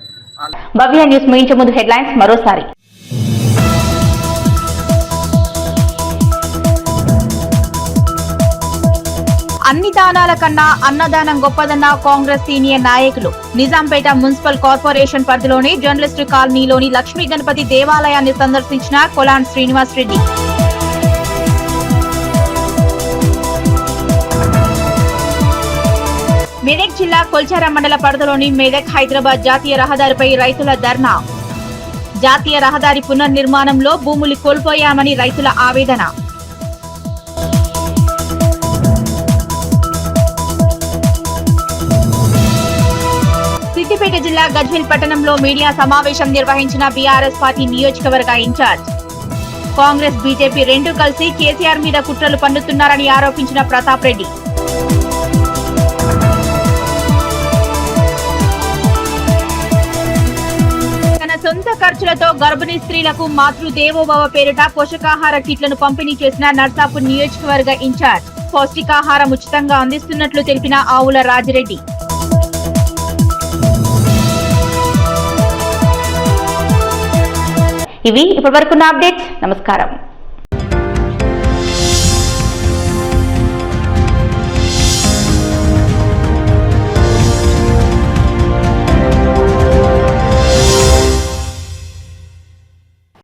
భవ్య న్యూస్ ముగించే ముందు హెడ్లైన్స్ మరోసారి. అన్ని దానాల కన్నా అన్నదానం గొప్పదన్న కాంగ్రెస్ సీనియర్ నాయకులు. నిజాంపేట మున్సిపల్ కార్పొరేషన్ పరిధిలోని జర్నలిస్టు కాలనీలోని లక్ష్మీ గణపతి దేవాలయాన్ని సందర్శించిన కొలాన్ శ్రీనివాస్ రెడ్డి. మెదక్ జిల్లా కొల్చార మండల పరిధిలోని మెదక్ హైదరాబాద్ జాతీయ రహదారిపై రైతుల ధర్నా. జాతీయ రహదారి పునర్నిర్మాణంలో భూములు కోల్పోయామని రైతుల ఆవేదన. సిద్దిపేట జిల్లా గజ్వేల్ పట్టణంలో మీడియా సమావేశం నిర్వహించిన బీఆర్ఎస్ పార్టీ నియోజకవర్గ ఇన్ఛార్జ్. కాంగ్రెస్ బీజేపీ రెండూ కలిసి కేసీఆర్ మీద కుట్రలు పన్నుతున్నారని ఆరోపించిన ప్రతాప్ రెడ్డి. తన సొంత ఖర్చులతో గర్భిణీ స్త్రీలకు మాతృదేవోభవ పేరిట పోషకాహార కిట్లను పంపిణీ చేసిన నర్సాపూర్ నియోజకవర్గ ఇన్ఛార్జ్. పౌష్టికాహారం ఉచితంగా అందిస్తున్నట్లు తెలిపిన ఆవుల రాజిరెడ్డి. ఇవి ఇప్పటివరకున్న అప్డేట్స్. నమస్కారం.